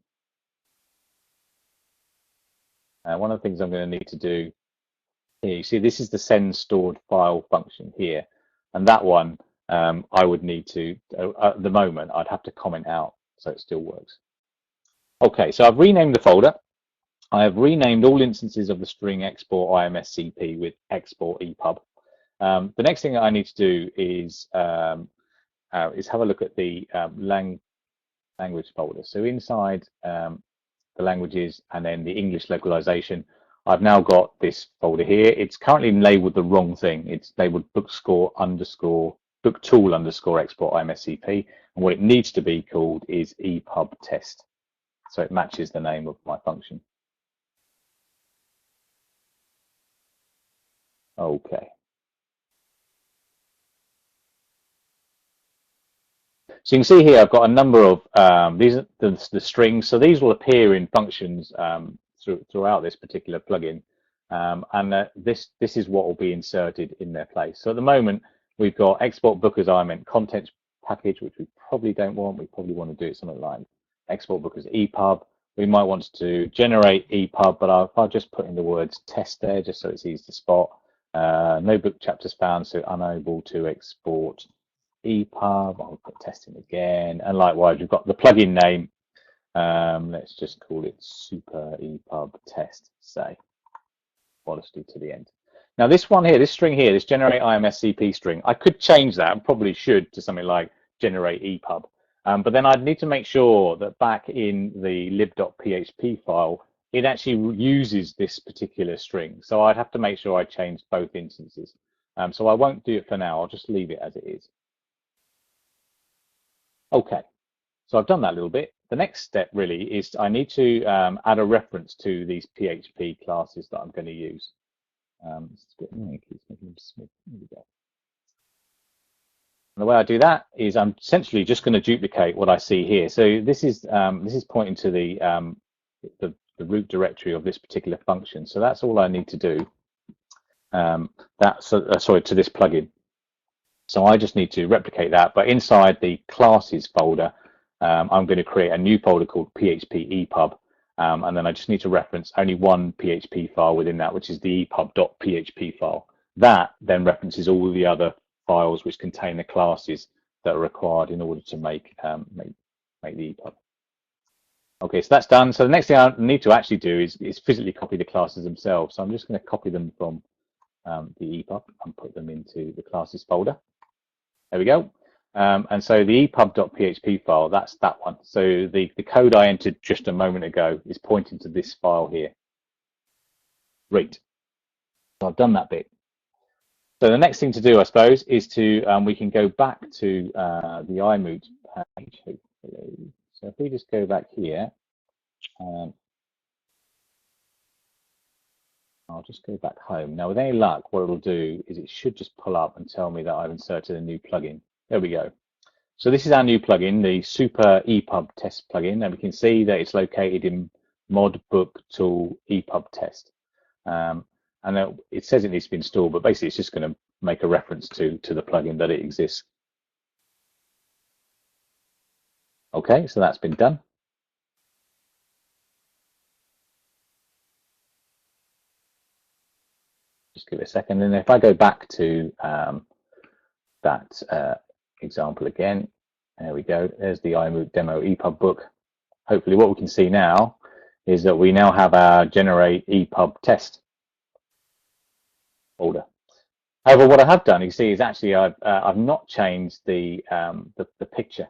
Speaker 1: One of the things I'm going to need to do here, you see this is the send stored file function here, and that one I would need to, at the moment, I'd have to comment out so it still works. Okay, so I've renamed the folder. I have renamed all instances of the string export IMS CP with export EPUB. The next thing that I need to do is have a look at the language folder. So inside the languages and then the English localization, I've now got this folder here. It's currently labeled the wrong thing. It's labeled Booktool _ export IMS CP, and what it needs to be called is EPUB test. So it matches the name of my function. Okay. So you can see here I've got a number of these are the strings. So these will appear in functions throughout this particular plugin, and this is what will be inserted in their place. So at the moment we've got export book as IMENT contents package, which we probably don't want. We probably want to do something like export book as EPUB. We might want to generate EPUB, but if I just put in the words test there, just so it's easy to spot. No book chapters found, so unable to export EPUB. I'll put testing again, and likewise we've got the plugin name. Let's just call it Super EPUB Test, say, modesty to the end. Now this one here, this string here, this generate IMS CP string, I could change that and probably should to something like generate EPUB. But then I'd need to make sure that back in the lib.php file, it actually uses this particular string. So I'd have to make sure I change both instances. So I won't do it for now. I'll just leave it as it is. Okay, so I've done that a little bit. The next step really is I need to add a reference to these PHP classes that I'm going to use. It's a bit annoying, it keeps making them smooth. There we go. And the way I do that is I'm essentially just going to duplicate what I see here. So this is pointing to the root directory of this particular function. So that's all I need to do. Sorry, to this plugin. So I just need to replicate that, but inside the classes folder, I'm going to create a new folder called PHPePUB, and then I just need to reference only one PHP file within that, which is the EPUB.php file. That then references all the other files which contain the classes that are required in order to make the EPUB. Okay, so that's done. So the next thing I need to actually do is physically copy the classes themselves. So I'm just going to copy them from the EPUB and put them into the classes folder. There we go. And so the EPUB.php file, that's that one. So the code I entered just a moment ago is pointing to this file here. Great. So I've done that bit. So the next thing to do, I suppose, is to we can go back to the iMoot page. Hopefully. So if we just go back here, I'll just go back home. Now, with any luck, what it'll do is it should just pull up and tell me that I've inserted a new plugin. There we go. So this is our new plugin, the Super EPUB Test plugin, and we can see that it's located in Mod Booktool EPUB Test. And it says it needs to be installed, but basically it's just going to make a reference to the plugin that it exists. Okay, so that's been done. Just give it a second, and if I go back to that example again, there we go. There's the iMoot demo EPUB book. Hopefully, what we can see now is that we now have our generate EPUB test folder. However, what I have done, you can see, is actually I've not changed the picture.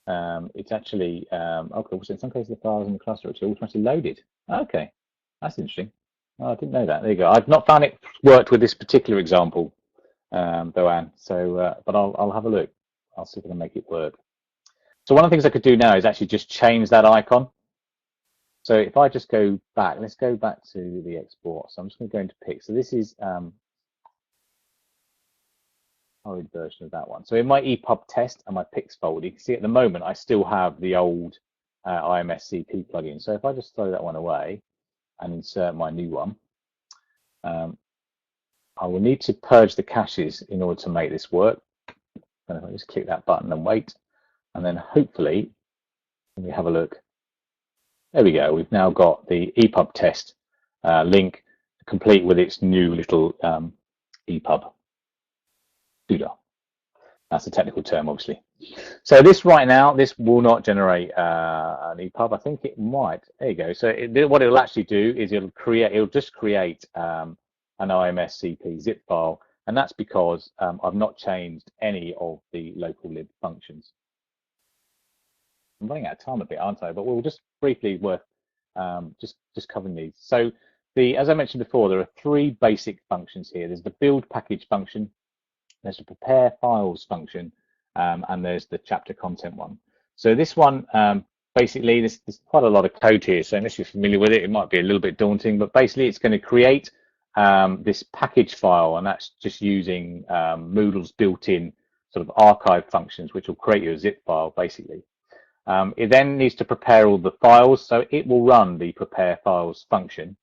Speaker 1: It's actually okay. So in some cases, the files in the cluster are automatically loaded. Okay, that's interesting. Oh, I didn't know that. There you go. I've not found it worked with this particular example, though, Anne. So, but I'll have a look. I'll see if I can make it work. So one of the things I could do now is actually just change that icon. So if I just go back, let's go back to the export. So I'm just going to go into pick. So this is old version of that one. So in my EPUB test and my picks folder, you can see at the moment I still have the old IMS CP plugin. So if I just throw that one away and insert my new one, I will need to purge the caches in order to make this work. And if I just click that button and wait, and then hopefully, let me have a look. There we go. We've now got the EPUB test link complete with its new little EPUB. That's a technical term, obviously. So this right now, this will not generate an EPUB. I think it might. There you go. So what it'll actually do is it'll just create an IMS CP zip file, and that's because I've not changed any of the local lib functions. I'm running out of time a bit, aren't I? But we'll just briefly worth just covering these. So as I mentioned before, there are three basic functions here. There's the build package function, there's the prepare files function, and there's the chapter content one. So this one, basically, there's quite a lot of code here. So unless you're familiar with it, it might be a little bit daunting. But basically, it's going to create this package file, and that's just using Moodle's built-in sort of archive functions, which will create you a zip file, basically. It then needs to prepare all the files, so it will run the prepare files function,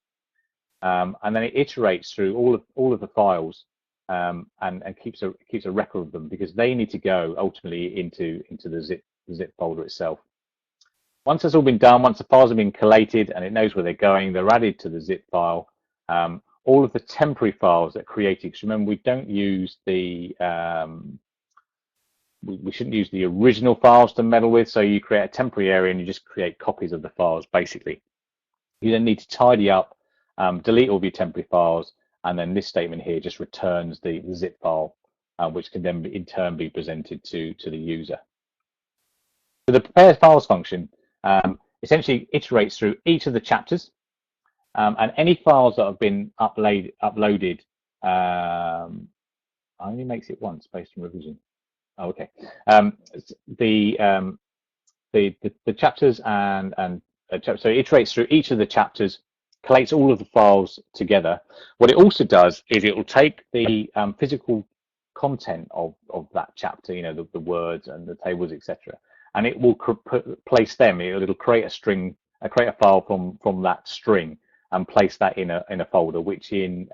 Speaker 1: and then it iterates through all of the files and keeps a record of them, because they need to go ultimately into the zip folder itself. Once that's all been done, once the files have been collated and it knows where they're going, they're added to the zip file. All of the temporary files that are created, because remember, we don't use the we shouldn't use the original files to meddle with, so you create a temporary area and you just create copies of the files, basically. You then need to tidy up, delete all of your temporary files, and then this statement here just returns the zip file, which can then in turn be presented to the user. So the prepare files function essentially iterates through each of the chapters, and any files that have been uploaded only makes it once based on revision. Oh, okay. The chapters and so it iterates through each of the chapters, collates all of the files together. What it also does is it will take the physical content of that chapter, you know, the words and the tables, etc., and it will place them. It'll create a string, create a file from that string, and place that in a folder, which in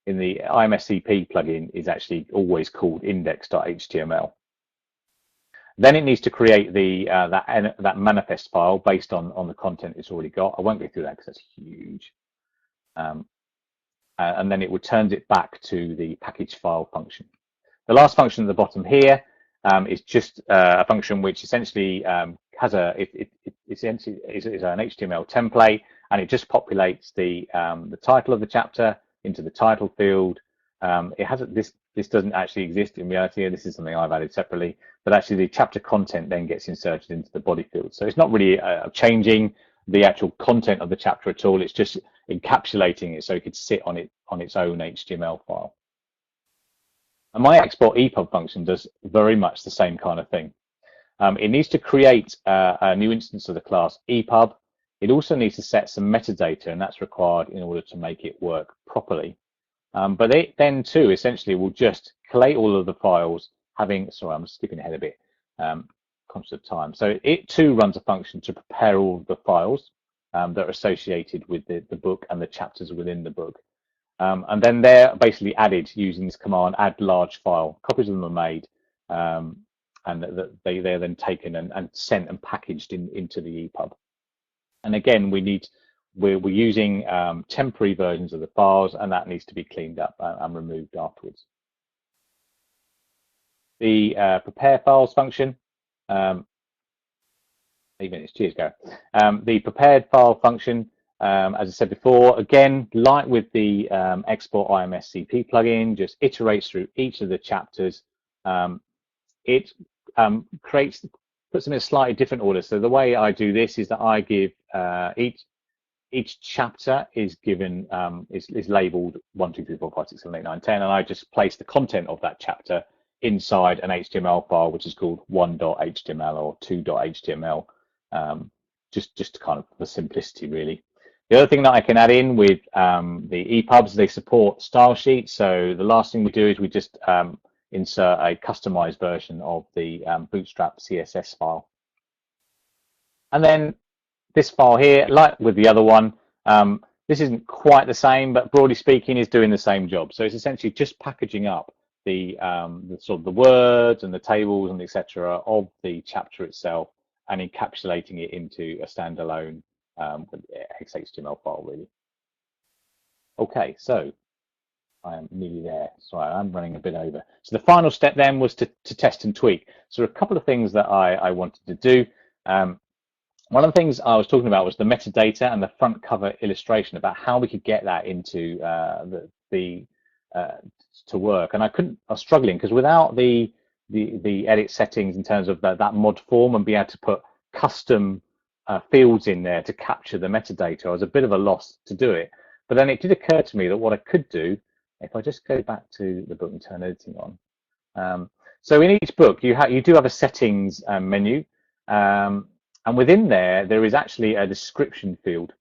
Speaker 1: the IMS CP plugin is actually always called index.html. Then it needs to create that manifest file based on the content it's already got. I won't go through that because that's huge. And then it returns it back to the package file function. The last function at the bottom here is just a function which essentially has it's an HTML template, and it just populates the title of the chapter into the title field. It hasn't this doesn't actually exist in reality. This is something I've added separately, but actually the chapter content then gets inserted into the body field. So it's not really changing the actual content of the chapter at all. It's just encapsulating it so it could sit on its own HTML file. And my exportepub function does very much the same kind of thing. It needs to create a new instance of the class EPUB. It also needs to set some metadata, and that's required in order to make it work properly. But it then too essentially will just collate all of the files, sorry, I'm skipping ahead a bit, conscious of time. So it too runs a function to prepare all of the files that are associated with the book and the chapters within the book. And then they're basically added using this command, add large file. Copies of them are made, and they're then taken and sent and packaged into the EPUB. And again, we're using temporary versions of the files, and that needs to be cleaned up and removed afterwards. The prepare files function, 8 minutes, cheers, Gary. The prepared file function, as I said before, again, like with the export IMS CP plugin, just iterates through each of the chapters. It puts them in a slightly different order. So the way I do this is that I give each chapter is given is labeled 1, 2, 3, 4, 5, 6, 7, 8, 9, 10, and I just place the content of that chapter inside an HTML file, which is called 1.html or 2.html. just kind of for simplicity, really. The other thing that I can add in with the EPUBs, they support style sheets. So the last thing we do is we just insert a customized version of the Bootstrap CSS file. And then this file here, like with the other one, this isn't quite the same, but broadly speaking, is doing the same job. So it's essentially just packaging up the sort of the words and the tables and etc. of the chapter itself and encapsulating it into a standalone XHTML file, really. Okay, so I am nearly there. Sorry, I'm running a bit over. So the final step then was to test and tweak. So a couple of things that I wanted to do. One of the things I was talking about was the metadata and the front cover illustration about how we could get that into to work. And I was struggling because without the edit settings in terms of that mod form and be able to put custom fields in there to capture the metadata, I was a bit of a loss to do it. But then it did occur to me that what I could do, if I just go back to the book and turn editing on. So in each book, you do have a settings menu. And within there is actually a description field.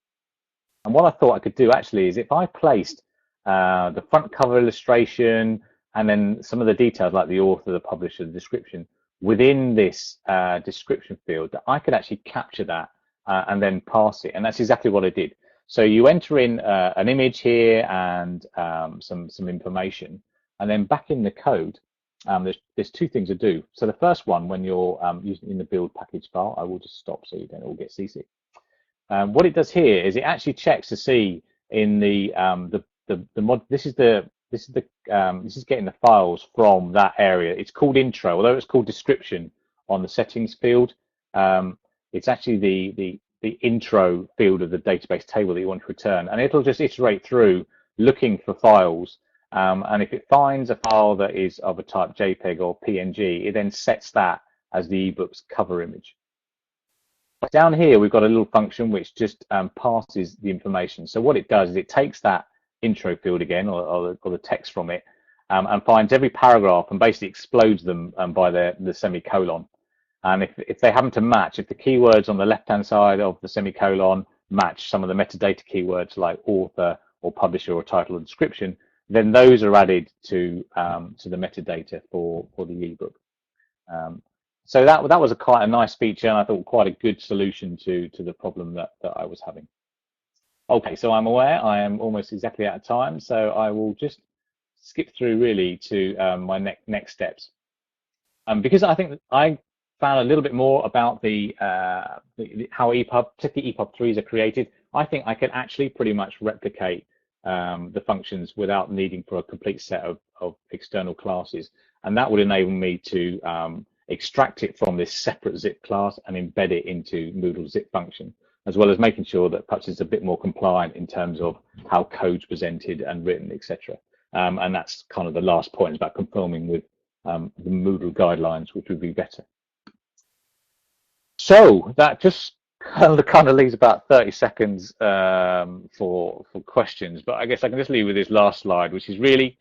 Speaker 1: And what I thought I could do actually is if I placed the front cover illustration and then some of the details like the author, the publisher, the description within this description field, that I could actually capture that and then pass it. And that's exactly what I did. So you enter in an image here and some information, and then back in the code, there's two things to do. So the first one, when you're using in the build package file, I will just stop so you don't all get seasick. What it does here is it actually checks to see in the mod. This is getting the files from that area. It's called intro, although it's called description on the settings field. It's actually the intro field of the database table that you want to return, and it'll just iterate through looking for files. And if it finds a file that is of a type JPEG or PNG, it then sets that as the ebook's cover image. Down here, we've got a little function which just passes the information. So what it does is it takes that intro field again, or the text from it, and finds every paragraph and basically explodes them by the semicolon. And if they happen to match, if the keywords on the left-hand side of the semicolon match some of the metadata keywords like author or publisher or title or description, then those are added to the metadata for the ebook. So that was quite a nice feature, and I thought quite a good solution to the problem that I was having. Okay, so I'm aware I am almost exactly out of time, so I will just skip through really to my next steps. Because I think I found a little bit more about how EPUB, particularly EPUB 3s are created, I think I can actually pretty much replicate the functions without needing for a complete set of external classes, and that would enable me to extract it from this separate zip class and embed it into Moodle zip function, as well as making sure that perhaps it's a bit more compliant in terms of how code's presented and written, etc. And that's kind of the last point, is about conforming with the Moodle guidelines, which would be better. So that just kind of leaves about 30 seconds for questions, but I guess I can just leave with this last slide, which is really,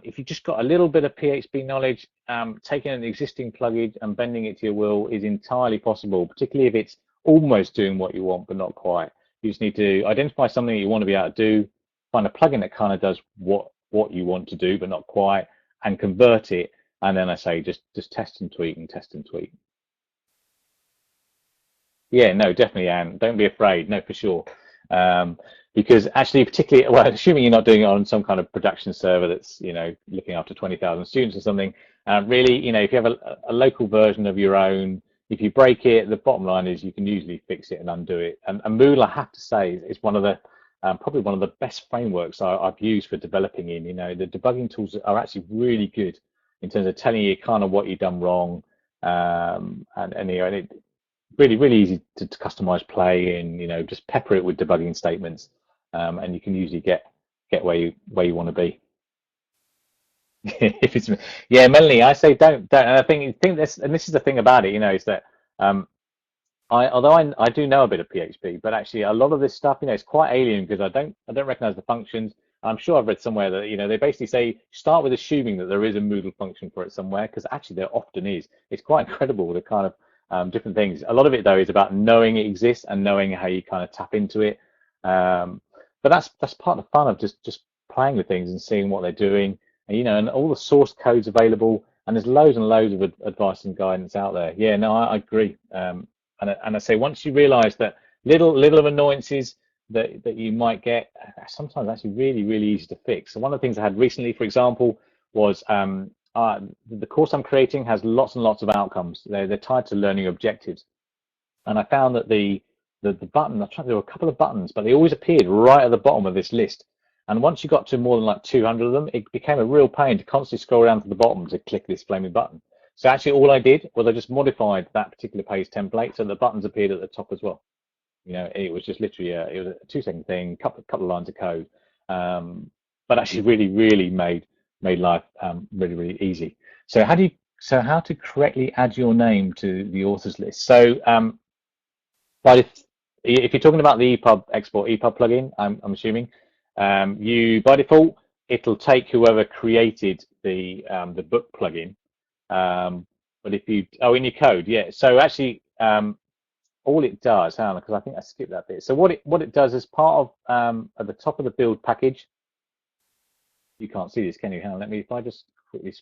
Speaker 1: if you've just got a little bit of PHP knowledge, taking an existing plugin and bending it to your will is entirely possible, particularly if it's almost doing what you want but not quite. You just need to identify something that you want to be able to do, find a plugin that kind of does what you want to do but not quite, and convert it, and then I say just test and tweak and test and tweak. Yeah, no, definitely, Anne. Don't be afraid. No, for sure. Because actually, particularly, well, assuming you're not doing it on some kind of production server that's, looking after 20,000 students or something, really, if you have a local version of your own, if you break it, the bottom line is you can usually fix it and undo it. And Moodle, I have to say, is one of the probably one of the best frameworks I've used for developing in. The debugging tools are actually really good in terms of telling you kind of what you've done wrong, and it really easy to customize play and just pepper it with debugging statements, and you can usually get where you want to be. If it's Melanie, I say don't. And I think this, and this is the thing about it, is that although I do know a bit of PHP, but actually a lot of this stuff, it's quite alien because I don't recognize the functions. I'm sure I've read somewhere that they basically say start with assuming that there is a Moodle function for it somewhere, because actually there often is. It's quite incredible the kind of different things. A lot of it though is about knowing it exists and knowing how you kind of tap into it. But that's part of the fun of just playing with things and seeing what they're doing, and and all the source code's available, and there's loads and loads of advice and guidance out there. Yeah, no, I agree. And I say once you realise that little of annoyances that you might get, sometimes actually really easy to fix. So one of the things I had recently, for example, was the course I'm creating has lots and lots of outcomes. They're tied to learning objectives, and I found that the button, there were a couple of buttons, but they always appeared right at the bottom of this list. And once you got to more than like 200 of them, it became a real pain to constantly scroll down to the bottom to click this flaming button. So actually all I did was I just modified that particular page template so the buttons appeared at the top as well. It was just literally it was a 2-second thing, couple of lines of code, but actually really made life really easy. So how to correctly add your name to the authors list? So but if you're talking about the EPUB export EPUB plugin, I'm assuming you by default it'll take whoever created the book plugin. But if you in your code, yeah. So actually all it does, because I think I skipped that bit. So what it does is part of at the top of the build package. You can't see this, can you? Hang on, if I just quickly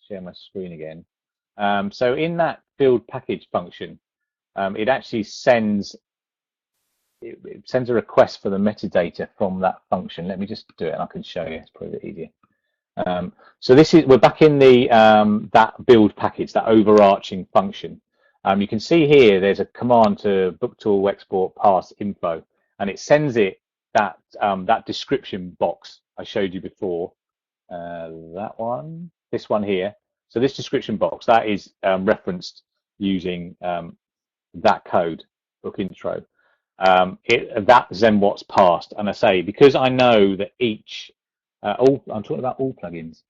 Speaker 1: share my screen again. So in that build package function, it actually sends a request for the metadata from that function. Let me just do it, and I can show you. It's probably a bit easier. So we're back in the that build package, that overarching function. You can see here there's a command to Booktool export pass info, and it sends it that description box I showed you before. This one here. So this description box that is referenced using that code, book intro. That's then what's passed, and I say because I know that each I'm talking about all plugins.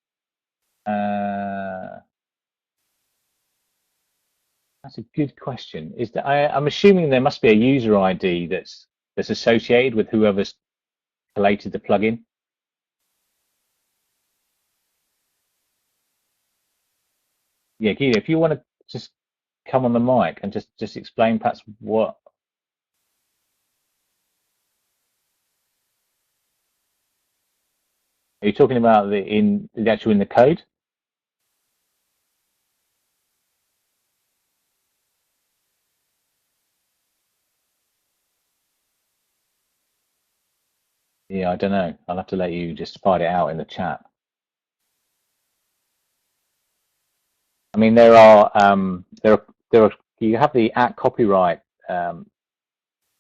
Speaker 1: That's a good question. Is that I'm assuming there must be a user ID that's associated with whoever's collated the plugin. Yeah, Cuide, if you want to just come on the mic and just explain perhaps what. Are you talking about in the code? Yeah, I don't know. I'll have to let you just find it out in the chat. I mean, there are you have the @copyright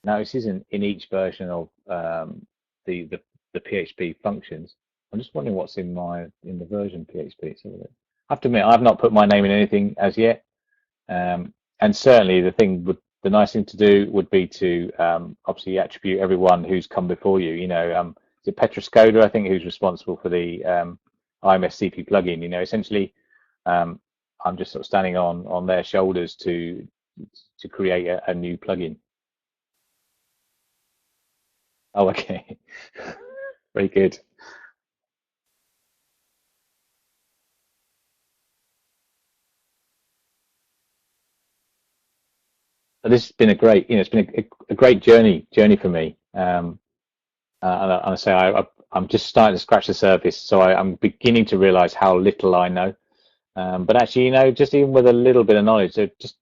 Speaker 1: notices in each version of the PHP functions. I'm just wondering what's in the version PHP. So I have to admit, I've not put my name in anything as yet, and certainly the nice thing to do would be to obviously attribute everyone who's come before you. Is it Petra Skoda, I think, who's responsible for the IMS CP plugin? Essentially, I'm just sort of standing on their shoulders to create a new plugin. Oh, okay. Very good. So this has been a great, it's been a great journey for me. And I say I'm just starting to scratch the surface, so I'm beginning to realize how little I know. But actually, just even with a little bit of knowledge, so just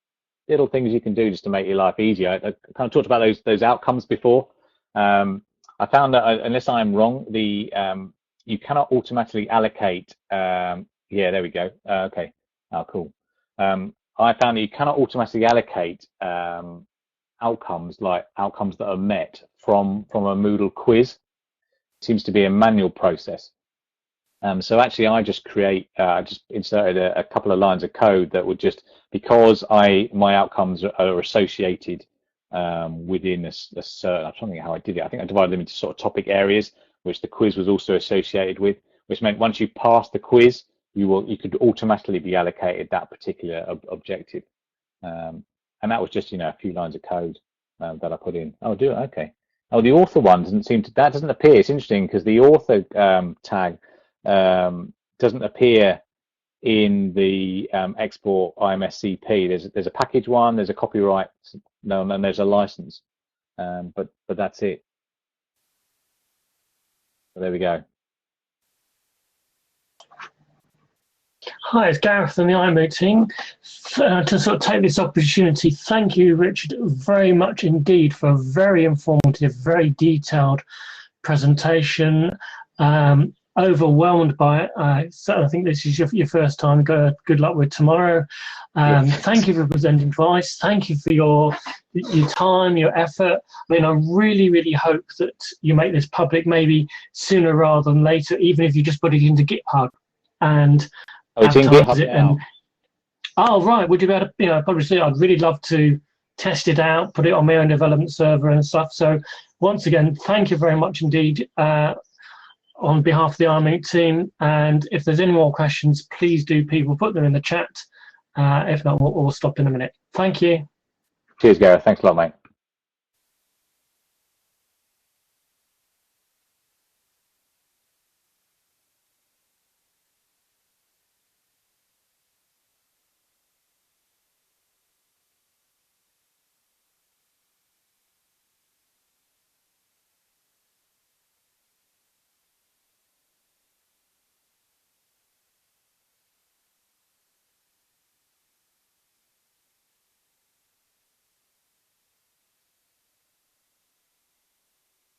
Speaker 1: little things you can do just to make your life easier. I kind of talked about those outcomes before. I found that unless I'm wrong, you cannot automatically allocate. Yeah, there we go. Okay. Oh, cool. I found that you cannot automatically allocate outcomes like outcomes that are met from a Moodle quiz. It seems to be a manual process. So actually, I just inserted a couple of lines of code that would just, because my outcomes are associated within a certain, I'm trying to think how I did it. I think I divided them into sort of topic areas, which the quiz was also associated with, which meant once you pass the quiz, you could automatically be allocated that particular objective. And that was just a few lines of code that I put in. Oh, do it. Okay. Oh, the author one doesn't appear. It's interesting because the author tag doesn't appear in the export IMS CP. There's a package one, there's a copyright, no, and there's a license, but that's it. So there we go.
Speaker 2: Hi, it's Gareth from the iMoot team. To sort of take this opportunity, thank you, Richard, very much indeed for a very informative, very detailed presentation. Overwhelmed by it. So I think this is your first time. Good luck with tomorrow. Thank you for presenting twice. Thank you for your time, your effort. I mean, I really hope that you make this public maybe sooner rather than later, even if you just put it into GitHub and advertise it. And oh, right, would you be able to, probably say I'd really love to test it out, put it on my own development server and stuff. So once again, thank you very much indeed on behalf of the iMoot team. And if there's any more questions, please do, people, put them in the chat. If not, we'll stop in a minute. Thank you.
Speaker 1: Cheers, Gareth. Thanks a lot, mate.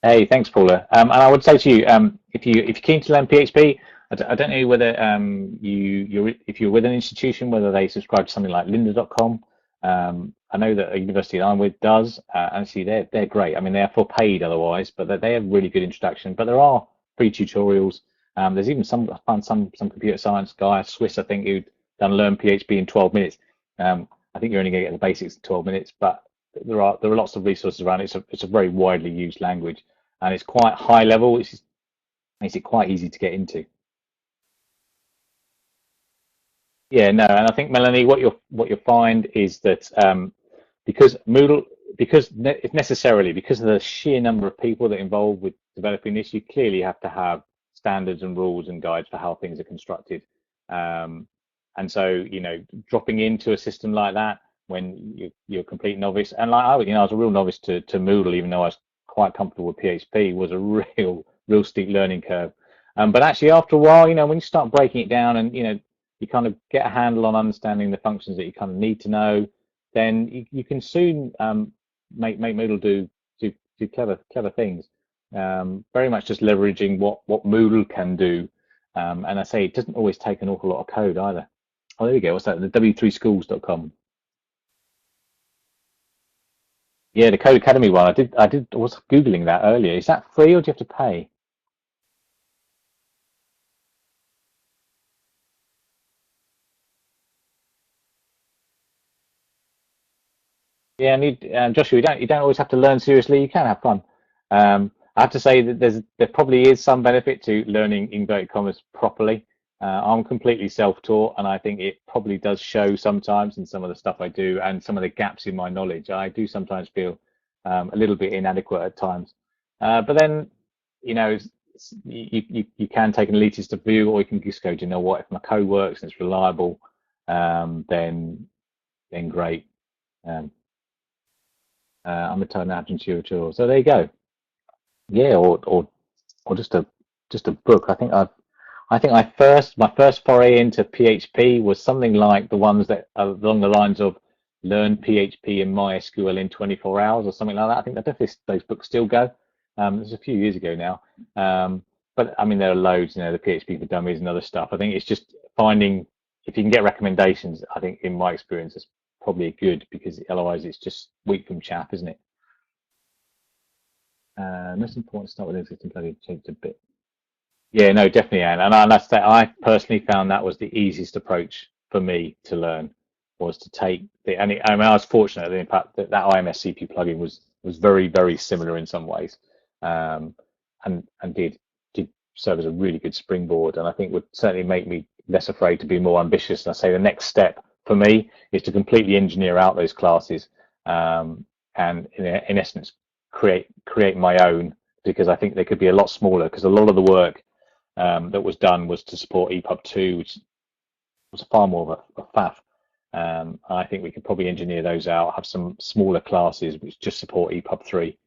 Speaker 1: Hey, thanks, Paula. And I would say to you, if you're keen to learn PHP, I don't know whether if you're with an institution, whether they subscribe to something like lynda.com. I know that a university that I'm with does. Actually, they're great. I mean, they're for paid otherwise, but they have really good introduction. But there are free tutorials. There's even some computer science guy, Swiss, I think, who'd done learn PHP in 12 minutes. I think you're only going to get the basics in 12 minutes, but there are lots of resources around it. It's a very widely used language. And it's quite high level, which makes it quite easy to get into. Yeah, no, and I think, Melanie, what you'll find is that because Moodle, because of the sheer number of people that are involved with developing this, you clearly have to have standards and rules and guides for how things are constructed. And so, dropping into a system like that when you're a complete novice, and like I was a real novice to Moodle, even though I was quite comfortable with PHP, was a real steep learning curve. But actually, after a while, when you start breaking it down and you kind of get a handle on understanding the functions that you kind of need to know, then you can soon make Moodle do clever things. Very much just leveraging what Moodle can do. And I say it doesn't always take an awful lot of code either. Oh, there we go. What's that? The w3schools.com. Yeah, the Code Academy one. I was Googling that earlier. Is that free or do you have to pay? Yeah, Joshua, you don't always have to learn seriously. You can have fun. I have to say that there probably is some benefit to learning inverted commas properly. I'm completely self-taught, and I think it probably does show sometimes in some of the stuff I do and some of the gaps in my knowledge. I do sometimes feel a little bit inadequate at times. But then, you can take an elitist view, or you can just go, do you know what? If my code works and it's reliable, then great. I'm a ton of tutorial. So there you go. Yeah, or just a book. I think my first foray into PHP was something like the ones that are along the lines of learn PHP and MySQL in 24 hours or something like that. I think that those books still go. It was a few years ago now. But I mean, there are loads, the PHP for Dummies and other stuff. I think it's just finding, if you can get recommendations, I think in my experience, it's probably good, because otherwise it's just wheat from chaff, isn't it? Most important to start with existing plugin, change a bit. Yeah, no, definitely, Anne. And I personally found that was the easiest approach for me to learn, was to take I was fortunate in fact that IMS CP plugin was very, very similar in some ways, and did serve as a really good springboard, and I think would certainly make me less afraid to be more ambitious. And I say the next step for me is to completely engineer out those classes, and in essence create my own, because I think they could be a lot smaller, because a lot of the work that was done was to support EPUB 2, which was far more of a faff. I think we could probably engineer those out, have some smaller classes which just support EPUB 3,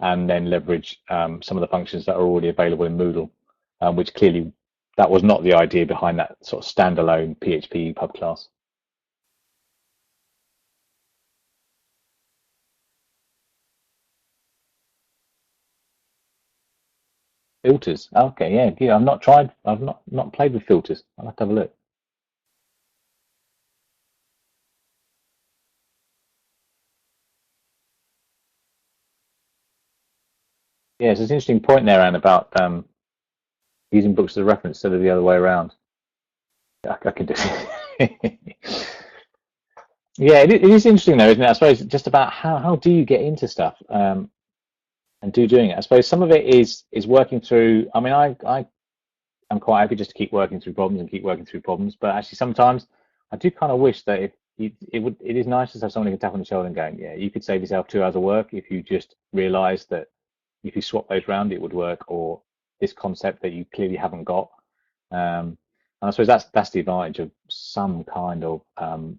Speaker 1: and then leverage some of the functions that are already available in Moodle, which clearly that was not the idea behind that sort of standalone PHPePUB class. Filters. Okay, yeah. I've not tried. I've not played with filters. I'll have to have a look. Yeah, it's an interesting point there, Anne, about using books as a reference instead of the other way around. I can do it. Yeah, it is interesting though, isn't it? I suppose just about how do you get into stuff and doing it. I suppose some of it is working through. I mean, I'm quite happy just to keep working through problems and keep working through problems. But actually, sometimes I do kind of wish that it is nice to have someone who can tap on the shoulder and go, yeah, you could save yourself 2 hours of work if you just realise that if you swap those round, it would work, or this concept that you clearly haven't got. And I suppose that's the advantage of some kind of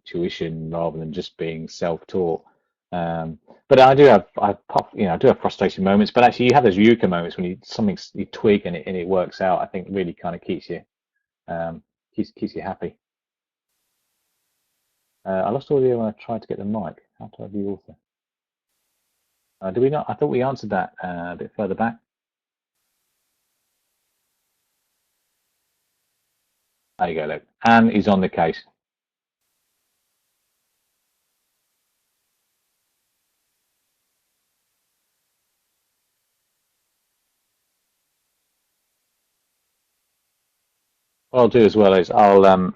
Speaker 1: tuition rather than just being self-taught. But I do have frustration moments. But actually, you have those eureka moments when you twig and it works out. I think really kind of keeps you happy. I lost audio when I tried to get the mic. How do I view author? Did we not? I thought we answered that a bit further back. There you go, look. Anne is on the case. What I'll do as well is I'll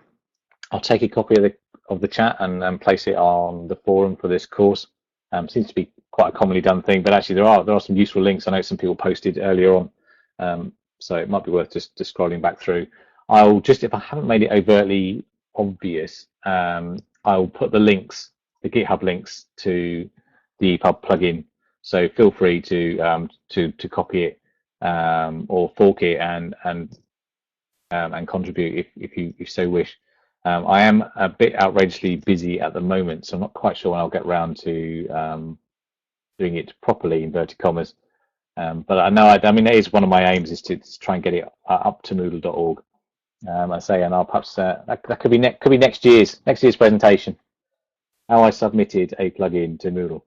Speaker 1: take a copy of the chat and place it on the forum for this course. Seems to be quite a commonly done thing, but actually there are some useful links. I know some people posted earlier on, so it might be worth just scrolling back through. I'll just, if I haven't made it overtly obvious, I'll put the links, the GitHub links to the EPUB plugin. So feel free to copy it or fork it and contribute if you so wish. I am a bit outrageously busy at the moment, so I'm not quite sure when I'll get round to doing it properly, inverted commas. But I know, I mean, that is one of my aims, is to try and get it up to Moodle.org. I say, and I'll perhaps that could be next year's presentation. How I submitted a plugin to Moodle.